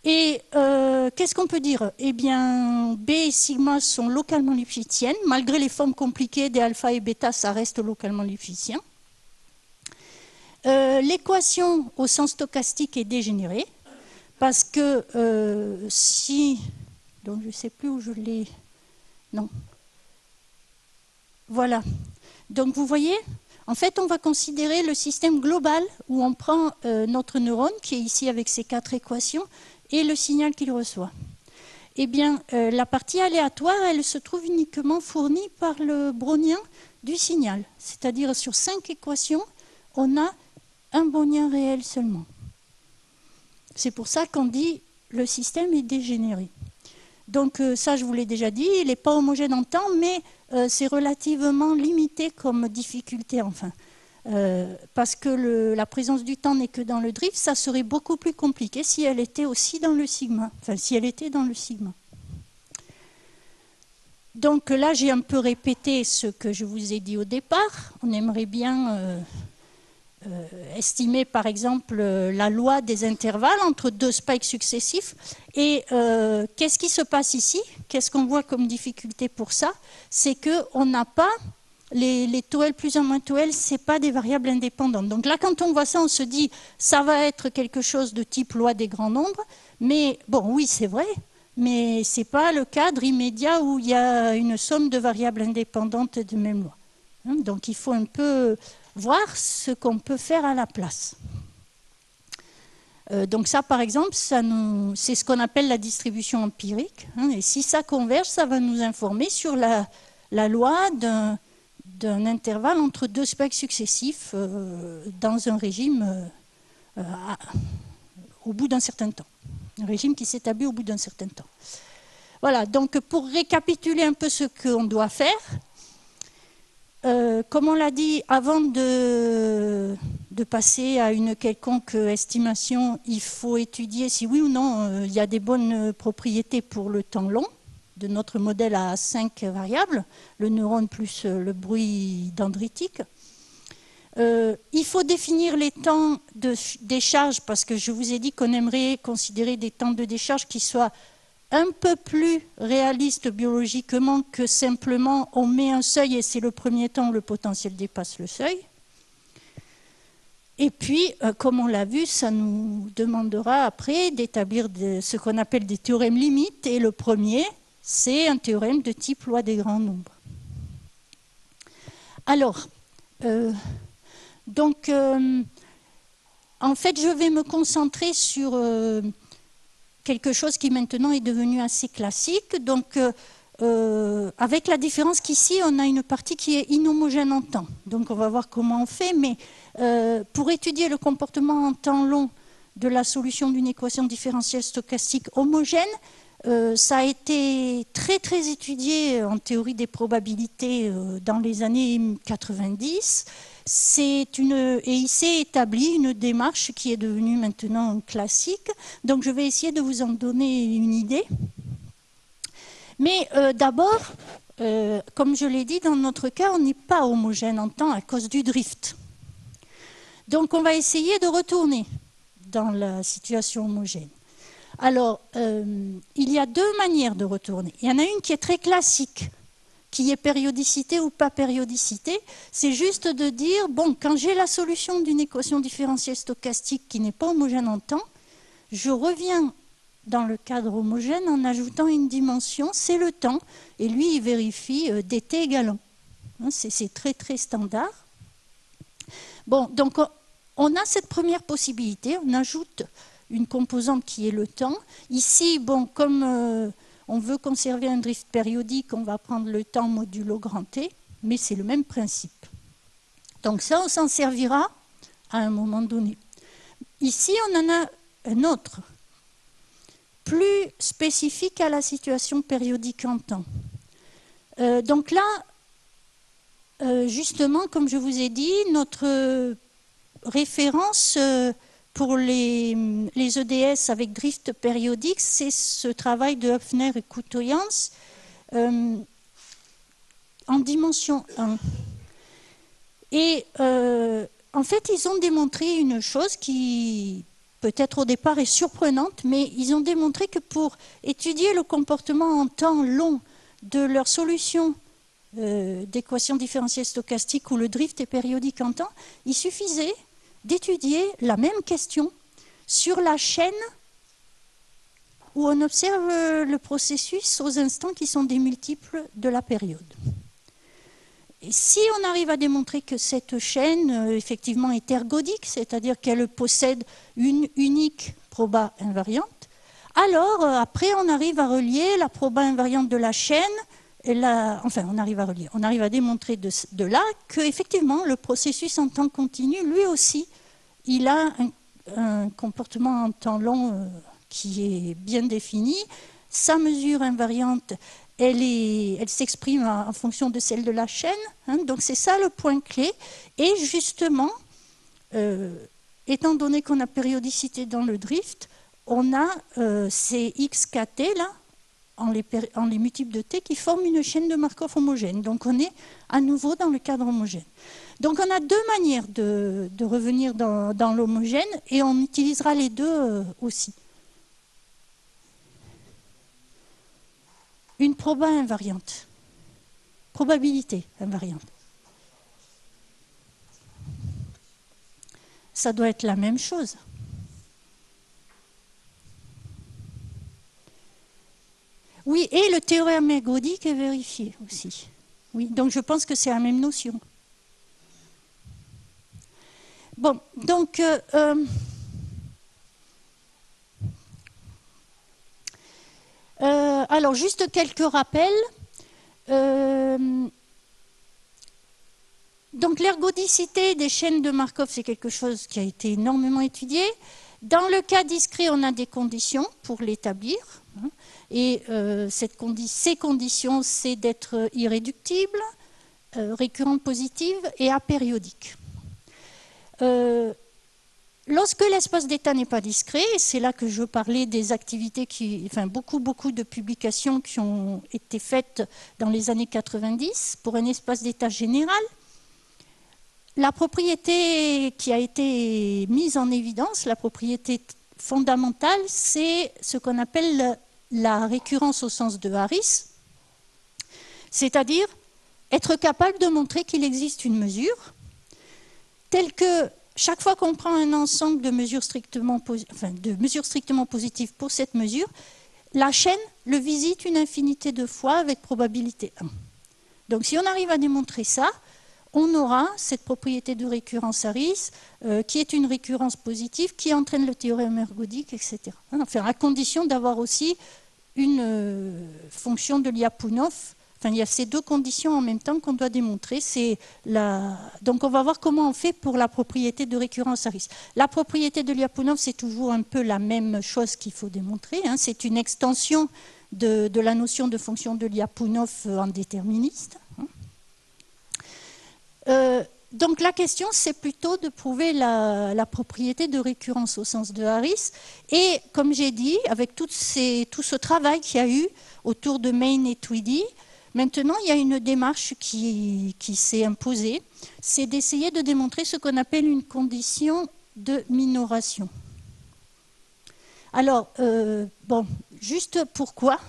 Et qu'est-ce qu'on peut dire? Eh bien, B et sigma sont localement lipschitziennes. Malgré les formes compliquées des alpha et bêta, ça reste localement lipschitzien. L'équation au sens stochastique est dégénérée, Parce que si... Donc je ne sais plus où je l'ai... Non. Voilà. Donc vous voyez, en fait, on va considérer le système global où on prend notre neurone, qui est ici avec ses 4 équations, et le signal qu'il reçoit. Eh bien, la partie aléatoire, elle se trouve uniquement fournie par le brownien du signal. C'est-à-dire, sur 5 équations, on a un brownien réel seulement. C'est pour ça qu'on dit le système est dégénéré. Donc ça, je vous l'ai déjà dit, il n'est pas homogène en temps, mais c'est relativement limité comme difficulté, enfin. Parce que la présence du temps n'est que dans le drift, ça serait beaucoup plus compliqué si elle était aussi dans le sigma. Enfin, si elle était dans le sigma. Donc là, j'ai un peu répété ce que je vous ai dit au départ. On aimerait bien estimer, par exemple, la loi des intervalles entre 2 spikes successifs. Et qu'est-ce qui se passe ici? Qu'est-ce qu'on voit comme difficulté pour ça? C'est qu'on n'a pas... Les taux L plus ou moins taux L, ce n'est pas des variables indépendantes. Donc là, quand on voit ça, on se dit ça va être quelque chose de type loi des grands nombres. Mais bon, oui, c'est vrai, mais ce n'est pas le cadre immédiat où il y a une somme de variables indépendantes de même loi. Donc il faut un peu voir ce qu'on peut faire à la place. Donc ça, par exemple, c'est ce qu'on appelle la distribution empirique. Et si ça converge, ça va nous informer sur la loi d'un intervalle entre 2 spectres successifs dans un régime au bout d'un certain temps. Un régime qui s'établit au bout d'un certain temps. Voilà, donc pour récapituler un peu ce qu'on doit faire, comme on l'a dit, avant de passer à une quelconque estimation, il faut étudier si oui ou non il y a des bonnes propriétés pour le temps long de notre modèle à 5 variables, le neurone plus le bruit dendritique. Il faut définir les temps de décharge parce que je vous ai dit qu'on aimerait considérer des temps de décharge qui soient un peu plus réalistes biologiquement que simplement on met un seuil et c'est le premier temps où le potentiel dépasse le seuil. Et puis, comme on l'a vu, ça nous demandera après d'établir ce qu'on appelle des théorèmes limites et le premier, c'est un théorème de type loi des grands nombres. Alors, donc, en fait, je vais me concentrer sur quelque chose qui maintenant est devenu assez classique. Donc, avec la différence qu'ici, on a une partie qui est inhomogène en temps. Donc, on va voir comment on fait. Mais pour étudier le comportement en temps long de la solution d'une équation différentielle stochastique homogène, ça a été très très étudié en théorie des probabilités dans les années 90. Et il s'est établi une démarche qui est devenue maintenant classique. Donc je vais essayer de vous en donner une idée. Mais d'abord, comme je l'ai dit, dans notre cas, on n'est pas homogène en temps à cause du drift. Donc on va essayer de retourner dans la situation homogène. Alors, il y a 2 manières de retourner. Il y en a une qui est très classique, qui est périodicité ou pas périodicité. C'est juste de dire, bon, quand j'ai la solution d'une équation différentielle stochastique qui n'est pas homogène en temps, je reviens dans le cadre homogène en ajoutant une dimension, c'est le temps, et lui, il vérifie dt égale 1. C'est très très standard. Bon, donc on a cette première possibilité, on ajoute une composante qui est le temps. Ici, bon, comme on veut conserver un drift périodique, on va prendre le temps modulo grand T, mais c'est le même principe. Donc ça, on s'en servira à un moment donné. Ici, on en a un autre, plus spécifique à la situation périodique en temps. Donc là, justement, comme je vous ai dit, notre référence pour les EDS avec drift périodique, c'est ce travail de Höpfner et Coutoyans en dimension 1. Et en fait, ils ont démontré une chose qui, peut-être au départ, est surprenante, mais ils ont démontré que pour étudier le comportement en temps long de leur solution d'équation différentielle stochastique où le drift est périodique en temps, il suffisait d'étudier la même question sur la chaîne où on observe le processus aux instants qui sont des multiples de la période. Et si on arrive à démontrer que cette chaîne, effectivement, est ergodique, c'est-à-dire qu'elle possède une unique proba invariante, alors après on arrive à relier la proba invariante de la chaîne, enfin on arrive à démontrer de là qu'effectivement le processus en temps continu, lui aussi, il a un comportement en temps long qui est bien défini. Sa mesure invariante, elle s'exprime en fonction de celle de la chaîne. Hein, donc c'est ça le point clé. Et justement, étant donné qu'on a périodicité dans le drift, on a ces xkt là, en les multiples de t, qui forment une chaîne de Markov homogène. Donc on est à nouveau dans le cadre homogène. Donc on a deux manières de revenir dans l'homogène, et on utilisera les deux aussi. Une proba invariante. Probabilité invariante. Ça doit être la même chose. Oui, et le théorème ergodique est vérifié aussi. Oui, donc je pense que c'est la même notion. Bon, donc... alors, juste quelques rappels. Donc, l'ergodicité des chaînes de Markov, c'est quelque chose qui a été énormément étudié. Dans le cas discret, on a des conditions pour l'établir. Et ces conditions, c'est d'être irréductible, récurrente positive et apériodique. Lorsque l'espace d'état n'est pas discret, et c'est là que je parlais des activités beaucoup de publications qui ont été faites dans les années 90 pour un espace d'état général. La propriété qui a été mise en évidence, la propriété fondamentale, c'est ce qu'on appelle la récurrence au sens de Harris, c'est-à-dire être capable de montrer qu'il existe une mesure telle que chaque fois qu'on prend un ensemble de mesures strictement positives pour cette mesure, la chaîne le visite une infinité de fois avec probabilité 1. Donc si on arrive à démontrer ça, on aura cette propriété de récurrence Harris qui est une récurrence positive qui entraîne le théorème ergodique, etc. Enfin, à condition d'avoir aussi une fonction de Lyapunov. Enfin, il y a ces deux conditions en même temps qu'on doit démontrer. Donc on va voir comment on fait pour la propriété de récurrence Harris. La propriété de Lyapunov, c'est toujours un peu la même chose qu'il faut démontrer. Hein. C'est une extension de la notion de fonction de Lyapunov en déterministe. Donc la question, c'est plutôt de prouver la propriété de récurrence au sens de Harris. Et comme j'ai dit, avec tout ce travail qu'il y a eu autour de Main et Tweedy, maintenant il y a une démarche qui s'est imposée, c'est d'essayer de démontrer ce qu'on appelle une condition de minoration. Alors, bon, juste pourquoi ?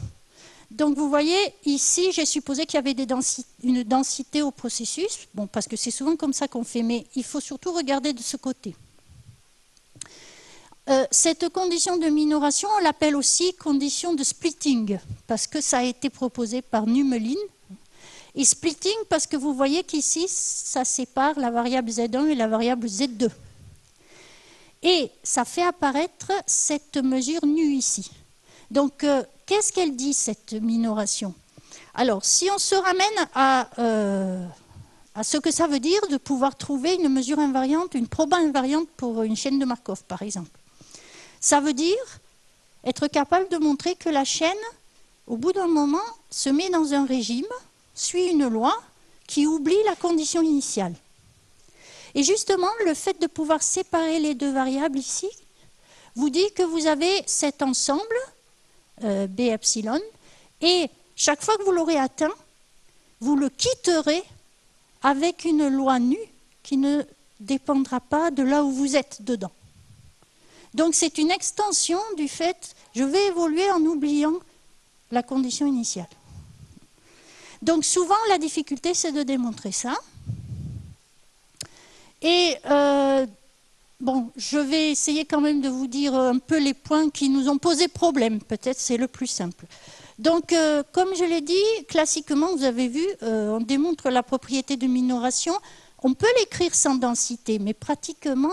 Donc vous voyez, ici, j'ai supposé qu'il y avait une densité au processus, bon, parce que c'est souvent comme ça qu'on fait, mais il faut surtout regarder de ce côté. Cette condition de minoration, on l'appelle aussi condition de splitting, parce que ça a été proposé par Numelin. Et splitting, parce que vous voyez qu'ici, ça sépare la variable Z1 et la variable Z2. Et ça fait apparaître cette mesure nue ici. Donc, qu'est-ce qu'elle dit, cette minoration? Alors, si on se ramène à ce que ça veut dire de pouvoir trouver une mesure invariante, une proba invariante pour une chaîne de Markov, par exemple. Ça veut dire être capable de montrer que la chaîne, au bout d'un moment, se met dans un régime, suit une loi qui oublie la condition initiale. Et justement, le fait de pouvoir séparer les deux variables ici vous dit que vous avez cet ensemble B epsilon, et chaque fois que vous l'aurez atteint, vous le quitterez avec une loi nue qui ne dépendra pas de là où vous êtes dedans. Donc c'est une extension du fait, je vais évoluer en oubliant la condition initiale. Donc souvent la difficulté c'est de démontrer ça. Et bon, je vais essayer quand même de vous dire un peu les points qui nous ont posé problème. Peut-être c'est le plus simple. Donc, comme je l'ai dit, classiquement, vous avez vu, on démontre la propriété de minoration. On peut l'écrire sans densité, mais pratiquement,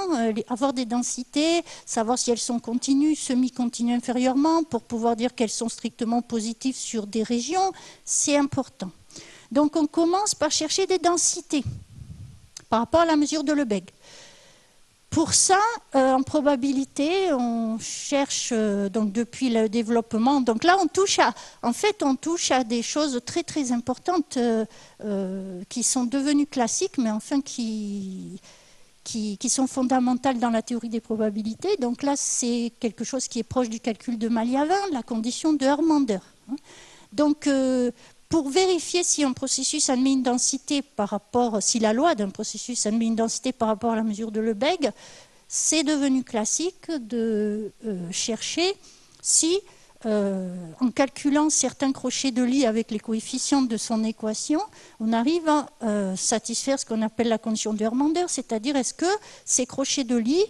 avoir des densités, savoir si elles sont continues, semi-continues inférieurement, pour pouvoir dire qu'elles sont strictement positives sur des régions, c'est important. Donc, on commence par chercher des densités par rapport à la mesure de Lebesgue. Pour ça, en probabilité, on cherche donc depuis le développement. Donc là, on touche à des choses très très importantes qui sont devenues classiques, mais enfin qui sont fondamentales dans la théorie des probabilités. Donc là, c'est quelque chose qui est proche du calcul de Malyavin, la condition de Hörmander. Donc pour vérifier si un processus admet une densité par rapport, si la loi d'un processus admet une densité par rapport à la mesure de Lebesgue, c'est devenu classique de chercher si, en calculant certains crochets de Lie avec les coefficients de son équation, on arrive à satisfaire ce qu'on appelle la condition de Hörmander, c'est-à-dire est-ce que ces crochets de Lie,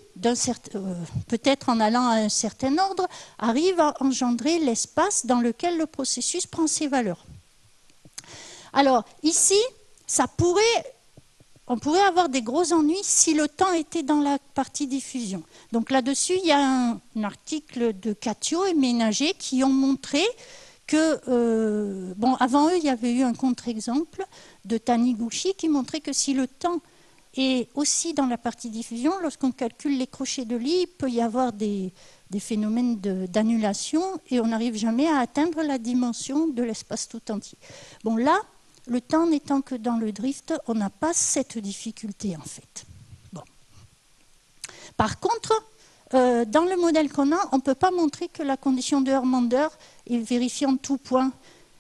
peut-être en allant à un certain ordre, arrivent à engendrer l'espace dans lequel le processus prend ses valeurs. Alors, ici, on pourrait avoir des gros ennuis si le temps était dans la partie diffusion. Donc là-dessus, il y a un article de Cattio et Ménager qui ont montré que, bon, avant eux, il y avait eu un contre-exemple de Taniguchi qui montrait que si le temps est aussi dans la partie diffusion, lorsqu'on calcule les crochets de Lie, il peut y avoir des phénomènes d'annulation et on n'arrive jamais à atteindre la dimension de l'espace tout entier. Bon, là, le temps n'étant que dans le drift, on n'a pas cette difficulté en fait. Bon. Par contre, dans le modèle qu'on a, on ne peut pas montrer que la condition de Hörmander est vérifiée en tout point.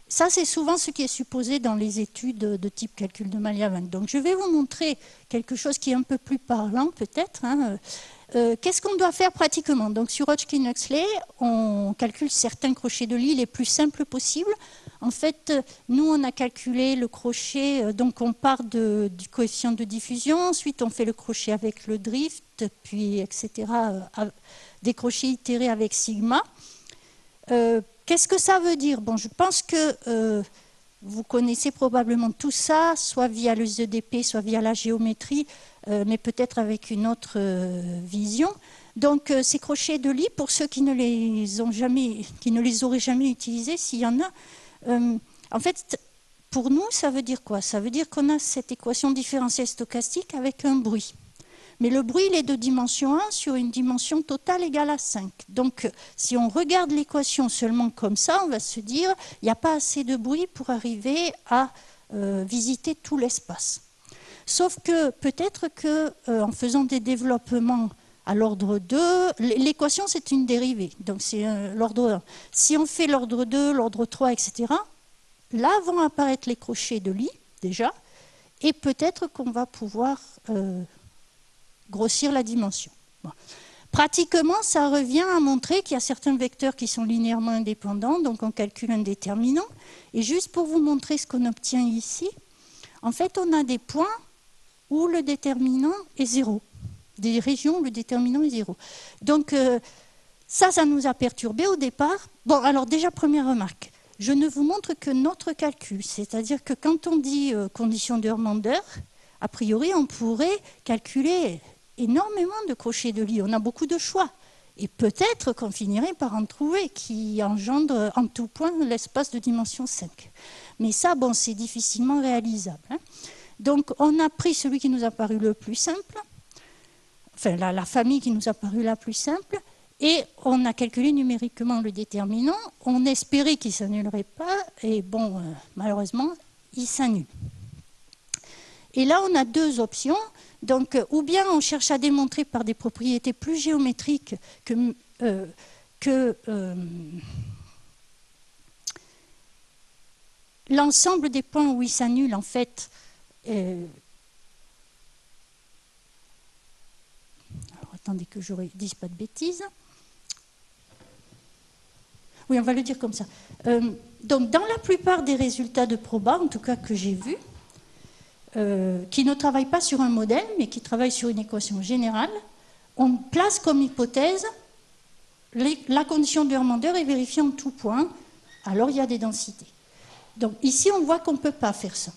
Ça, c'est souvent ce qui est supposé dans les études de type calcul de Malyavin. Donc, je vais vous montrer quelque chose qui est un peu plus parlant peut-être. Hein. Qu'est-ce qu'on doit faire pratiquement? Donc, sur Hodgkin-Huxley, on calcule certains crochets de Lie les plus simples possibles. En fait, nous, on a calculé le crochet, donc on part du coefficient de diffusion, ensuite on fait le crochet avec le drift, puis etc., des crochets itérés avec sigma. Qu'est-ce que ça veut dire? Bon, je pense que vous connaissez probablement tout ça, soit via le ZDP, soit via la géométrie, mais peut-être avec une autre vision. Donc, ces crochets de Lie, pour ceux qui ne les auraient jamais utilisés, s'il y en a, en fait, pour nous, ça veut dire quoi? Ça veut dire qu'on a cette équation différentielle stochastique avec un bruit. Mais le bruit, il est de dimension 1 sur une dimension totale égale à 5. Donc, si on regarde l'équation seulement comme ça, on va se dire il n'y a pas assez de bruit pour arriver à visiter tout l'espace. Sauf que peut-être qu'en faisant des développements à l'ordre 2, l'équation c'est une dérivée, donc c'est l'ordre 1. Si on fait l'ordre 2, l'ordre 3, etc., là vont apparaître les crochets de Lie déjà, et peut-être qu'on va pouvoir grossir la dimension. Bon. Pratiquement, ça revient à montrer qu'il y a certains vecteurs qui sont linéairement indépendants, donc on calcule un déterminant. Et juste pour vous montrer ce qu'on obtient ici, en fait, on a des points où le déterminant est 0. Des régions où le déterminant est 0. Donc, ça nous a perturbé au départ. Bon, alors déjà, première remarque. Je ne vous montre que notre calcul. C'est-à-dire que quand on dit condition de Hörmander, a priori, on pourrait calculer énormément de crochets de Lie. On a beaucoup de choix. Et peut-être qu'on finirait par en trouver qui engendrent en tout point l'espace de dimension 5. Mais ça, bon, c'est difficilement réalisable. Hein. Donc, on a pris celui qui nous a paru le plus simple, enfin la famille qui nous a paru la plus simple, et on a calculé numériquement le déterminant. On espérait qu'il ne s'annulerait pas, et bon, malheureusement, il s'annule. Et là, on a deux options. Donc, ou bien on cherche à démontrer par des propriétés plus géométriques que l'ensemble des points où il s'annule, en fait, alors, attendez que je ne dise pas de bêtises. Oui, on va le dire comme ça. Donc, dans la plupart des résultats de proba, en tout cas que j'ai vus, qui ne travaillent pas sur un modèle, mais qui travaillent sur une équation générale, on place comme hypothèse la condition de Hörmander est vérifiée en tout point, alors il y a des densités. Donc ici, on voit qu'on ne peut pas faire ça.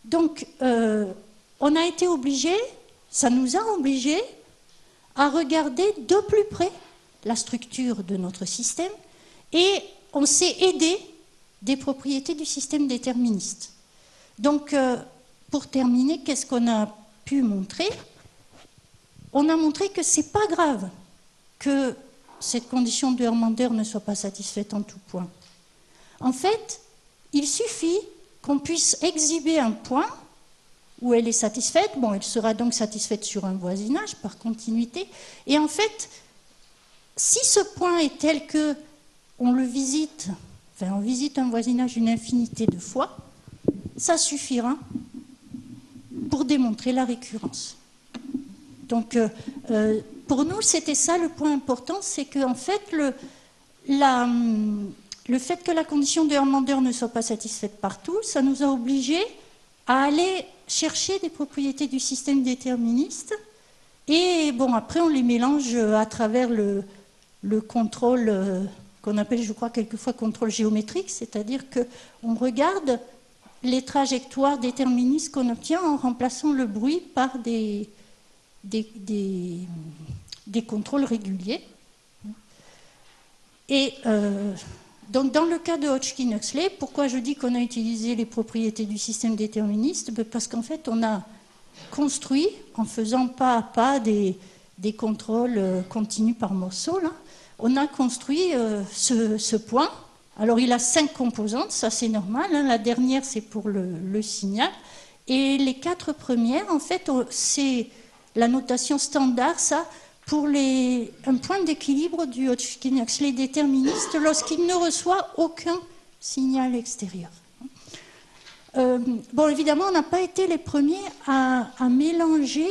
Donc, on a été obligé, ça nous a obligés à regarder de plus près la structure de notre système et on s'est aidé des propriétés du système déterministe. Donc, pour terminer, qu'est-ce qu'on a pu montrer? On a montré que ce n'est pas grave que cette condition de Hörmander ne soit pas satisfaite en tout point. En fait, il suffit qu'on puisse exhiber un point où elle est satisfaite. Bon, elle sera donc satisfaite sur un voisinage par continuité. Et en fait, si ce point est tel que on le visite, enfin on visite un voisinage une infinité de fois, ça suffira pour démontrer la récurrence. Donc, pour nous, c'était ça le point important, c'est qu'en fait, le fait que la condition de Hörmander ne soit pas satisfaite partout, ça nous a obligés à aller chercher des propriétés du système déterministe. Et bon, après, on les mélange à travers le contrôle qu'on appelle, je crois, quelquefois contrôle géométrique, c'est-à-dire qu'on regarde les trajectoires déterministes qu'on obtient en remplaçant le bruit par des contrôles réguliers. Et donc, dans le cas de Hodgkin-Huxley, pourquoi je dis qu'on a utilisé les propriétés du système déterministe? Parce qu'en fait, on a construit, en faisant pas à pas des contrôles continus par morceaux, là, on a construit ce point. Alors, il a 5 composantes, ça c'est normal. Hein. La dernière, c'est pour le signal. Et les 4 premières, en fait, c'est la notation standard, ça, pour un point d'équilibre du Hodgkin-Huxley déterministe lorsqu'il ne reçoit aucun signal extérieur. Bon, évidemment, on n'a pas été les premiers à mélanger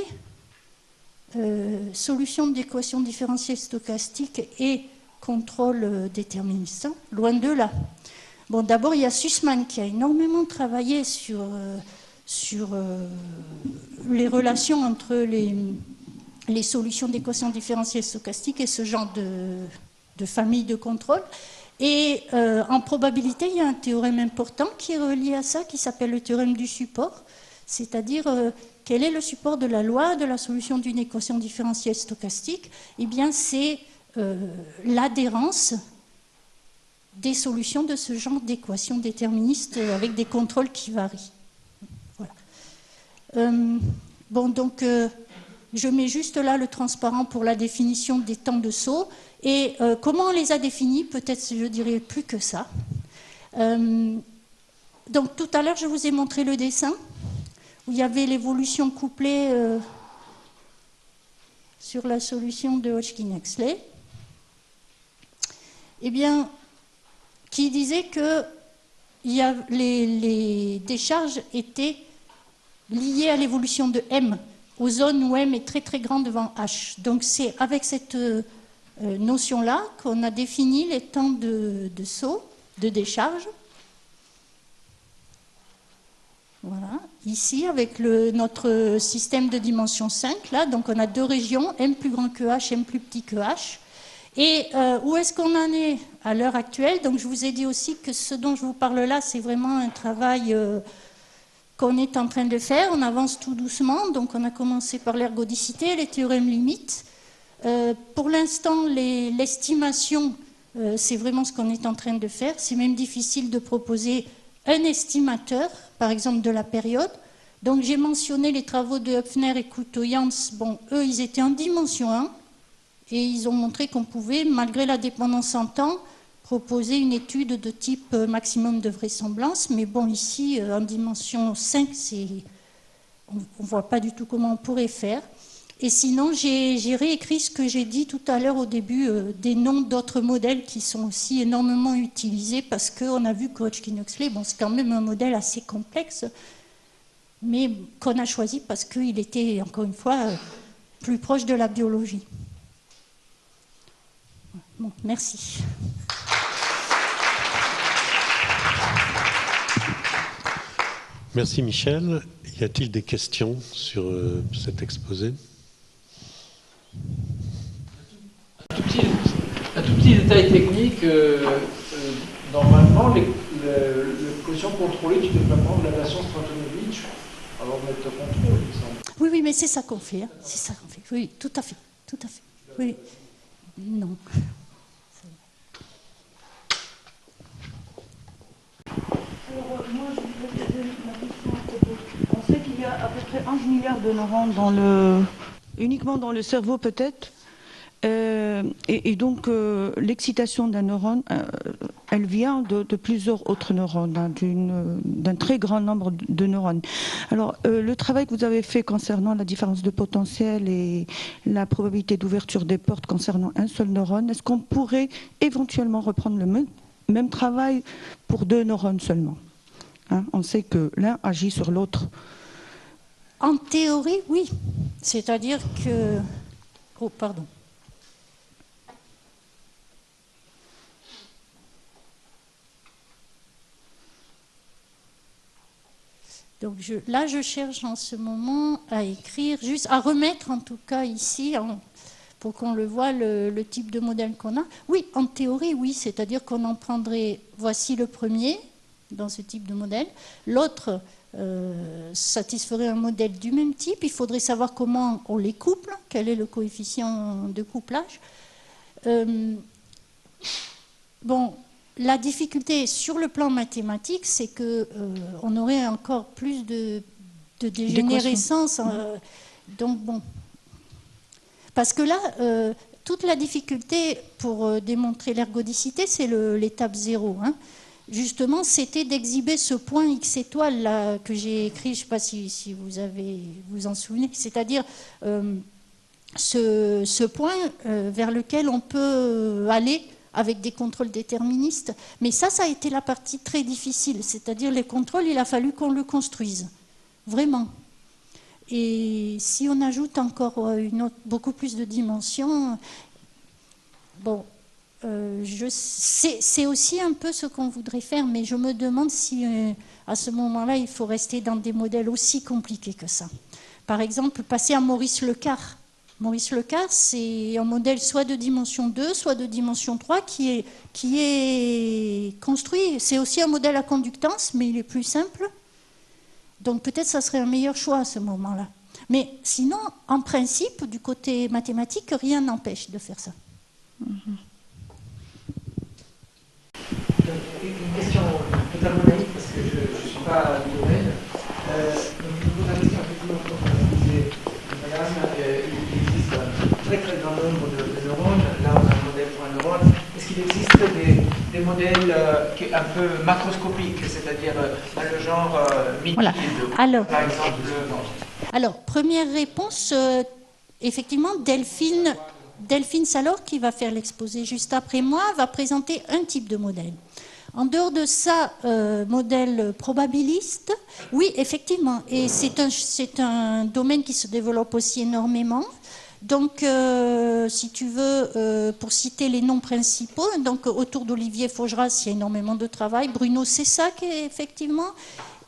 solution d'équation différentielle stochastique et contrôle déterministe, hein, loin de là. Bon, d'abord, il y a Sussman qui a énormément travaillé sur les relations entre les solutions d'équations différentielles stochastiques et ce genre de famille de contrôle. Et en probabilité, il y a un théorème important qui est relié à ça, qui s'appelle le théorème du support, c'est-à-dire quel est le support de la loi de la solution d'une équation différentielle stochastique? Eh bien, c'est l'adhérence des solutions de ce genre d'équations déterministes avec des contrôles qui varient. Voilà. Bon, donc, je mets juste là le transparent pour la définition des temps de saut. Et comment on les a définis? Peut-être, je dirais plus que ça. Donc, tout à l'heure, je vous ai montré le dessin où il y avait l'évolution couplée sur la solution de Hodgkin-Huxley. Eh bien, qui disait que les décharges étaient liées à l'évolution de M, aux zones où M est très très grand devant H. Donc c'est avec cette notion-là qu'on a défini les temps de saut, de décharge. Voilà, ici avec notre système de dimension 5, là, donc on a 2 régions, M plus grand que H, M plus petit que H. Et où est-ce qu'on en est à l'heure actuelle? Donc je vous ai dit aussi que ce dont je vous parle là, c'est vraiment un travail qu'on est en train de faire. On avance tout doucement, donc on a commencé par l'ergodicité, les théorèmes limites. Pour l'instant, l'estimation, c'est vraiment ce qu'on est en train de faire. C'est même difficile de proposer un estimateur, par exemple de la période. Donc j'ai mentionné les travaux de Höpfner et Couto-Jans. Bon, eux, ils étaient en dimension 1. Et ils ont montré qu'on pouvait, malgré la dépendance en temps, proposer une étude de type maximum de vraisemblance. Mais bon, ici, en dimension 5, on ne voit pas du tout comment on pourrait faire. Et sinon, j'ai réécrit ce que j'ai dit tout à l'heure au début, des noms d'autres modèles qui sont aussi énormément utilisés, parce qu'on a vu que Hodgkin-Huxley, bon, c'est quand même un modèle assez complexe, mais qu'on a choisi parce qu'il était, encore une fois, plus proche de la biologie. Bon, merci. Merci Michel. Y a-t-il des questions sur cet exposé? détail technique, normalement, le quotient contrôlé, tu devrais prendre la version Stratonovich avant de mettre le contrôle, il me semble. Oui, oui, mais c'est ça qu'on fait. Hein. C'est ça qu'on fait. Oui, tout à fait. Tout à fait. Oui. Non. Alors, moi, je voudrais te donner ma question à propos. On sait qu'il y a à peu près 11 milliards de neurones uniquement dans le cerveau, peut-être. Et donc, l'excitation d'un neurone, elle vient de plusieurs autres neurones, hein, d'un très grand nombre de neurones. Alors, le travail que vous avez fait concernant la différence de potentiel et la probabilité d'ouverture des portes concernant un seul neurone, est-ce qu'on pourrait éventuellement reprendre le même travail pour 2 neurones seulement, hein? On sait que l'un agit sur l'autre. En théorie, oui. C'est-à-dire que... Oh, pardon. Donc là, je cherche en ce moment à écrire, juste à remettre en tout cas ici, pour qu'on le voit, le type de modèle qu'on a. Oui, en théorie, oui, c'est-à-dire qu'on en prendrait, voici le premier, dans ce type de modèle. L'autre satisferait un modèle du même type. Il faudrait savoir comment on les couple, quel est le coefficient de couplage. Bon... La difficulté sur le plan mathématique, c'est qu'on aurait encore plus de dégénérescence. Donc bon. Parce que là, toute la difficulté pour démontrer l'ergodicité, c'est l'étape 0. Hein. Justement, c'était d'exhiber ce point X étoile là, que j'ai écrit, je ne sais pas si vous en souvenez, c'est-à-dire ce point vers lequel on peut aller avec des contrôles déterministes. Mais ça a été la partie très difficile. C'est-à-dire les contrôles, il a fallu qu'on le construise. Vraiment. Et si on ajoute encore beaucoup plus de dimensions, bon, c'est aussi un peu ce qu'on voudrait faire, mais je me demande si à ce moment-là, il faut rester dans des modèles aussi compliqués que ça. Par exemple, passer à Maurice Lecar. Maurice Lecar, c'est un modèle soit de dimension 2, soit de dimension 3 qui est construit. C'est aussi un modèle à conductance, mais il est plus simple. Donc peut-être ça serait un meilleur choix à ce moment-là. Mais sinon, en principe, du côté mathématique, rien n'empêche de faire ça. Une question totalement naïve, parce que je ne suis pas du domaine. Donc je vous pose la question, effectivement, comme vous disiez, Madame, il existe un très très grand nombre de neurones. Là, on a un modèle pour un neurone. Est-ce qu'il existe des modèles un peu macroscopiques, c'est-à-dire dans le genre mini, voilà. Alors, par exemple alors, première réponse, effectivement, Delphine Salor, qui va faire l'exposé juste après moi, va présenter un type de modèle. En dehors de ça, modèle probabiliste, oui, effectivement, et c'est un domaine qui se développe aussi énormément. Donc, si tu veux, pour citer les noms principaux, donc autour d'Olivier Faugeras, il y a énormément de travail. Bruno Cessac, effectivement.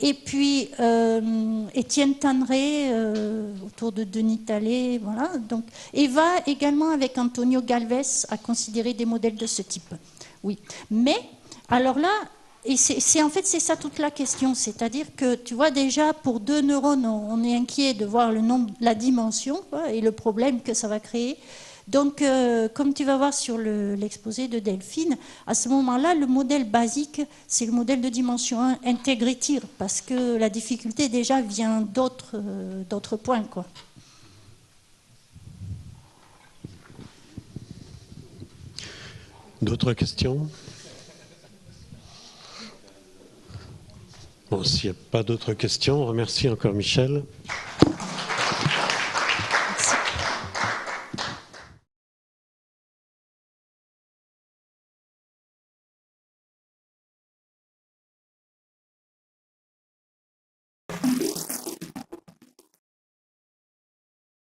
Et puis, Étienne Tanneret, autour de Denis Tallet, voilà. Donc, Eva, également, avec Antonio Galvez, a considéré des modèles de ce type. Oui. Mais, alors là, et en fait, c'est ça toute la question. C'est-à-dire que, tu vois, déjà, pour 2 neurones, on est inquiet de voir le nombre, la dimension, quoi, et le problème que ça va créer. Donc, comme tu vas voir sur l'exposé de Delphine, à ce moment-là, le modèle basique, c'est le modèle de dimension 1, intègre-tire, parce que la difficulté, déjà, vient d'autres points, quoi. D'autres questions? Bon, s'il n'y a pas d'autres questions, on remercie encore Michel.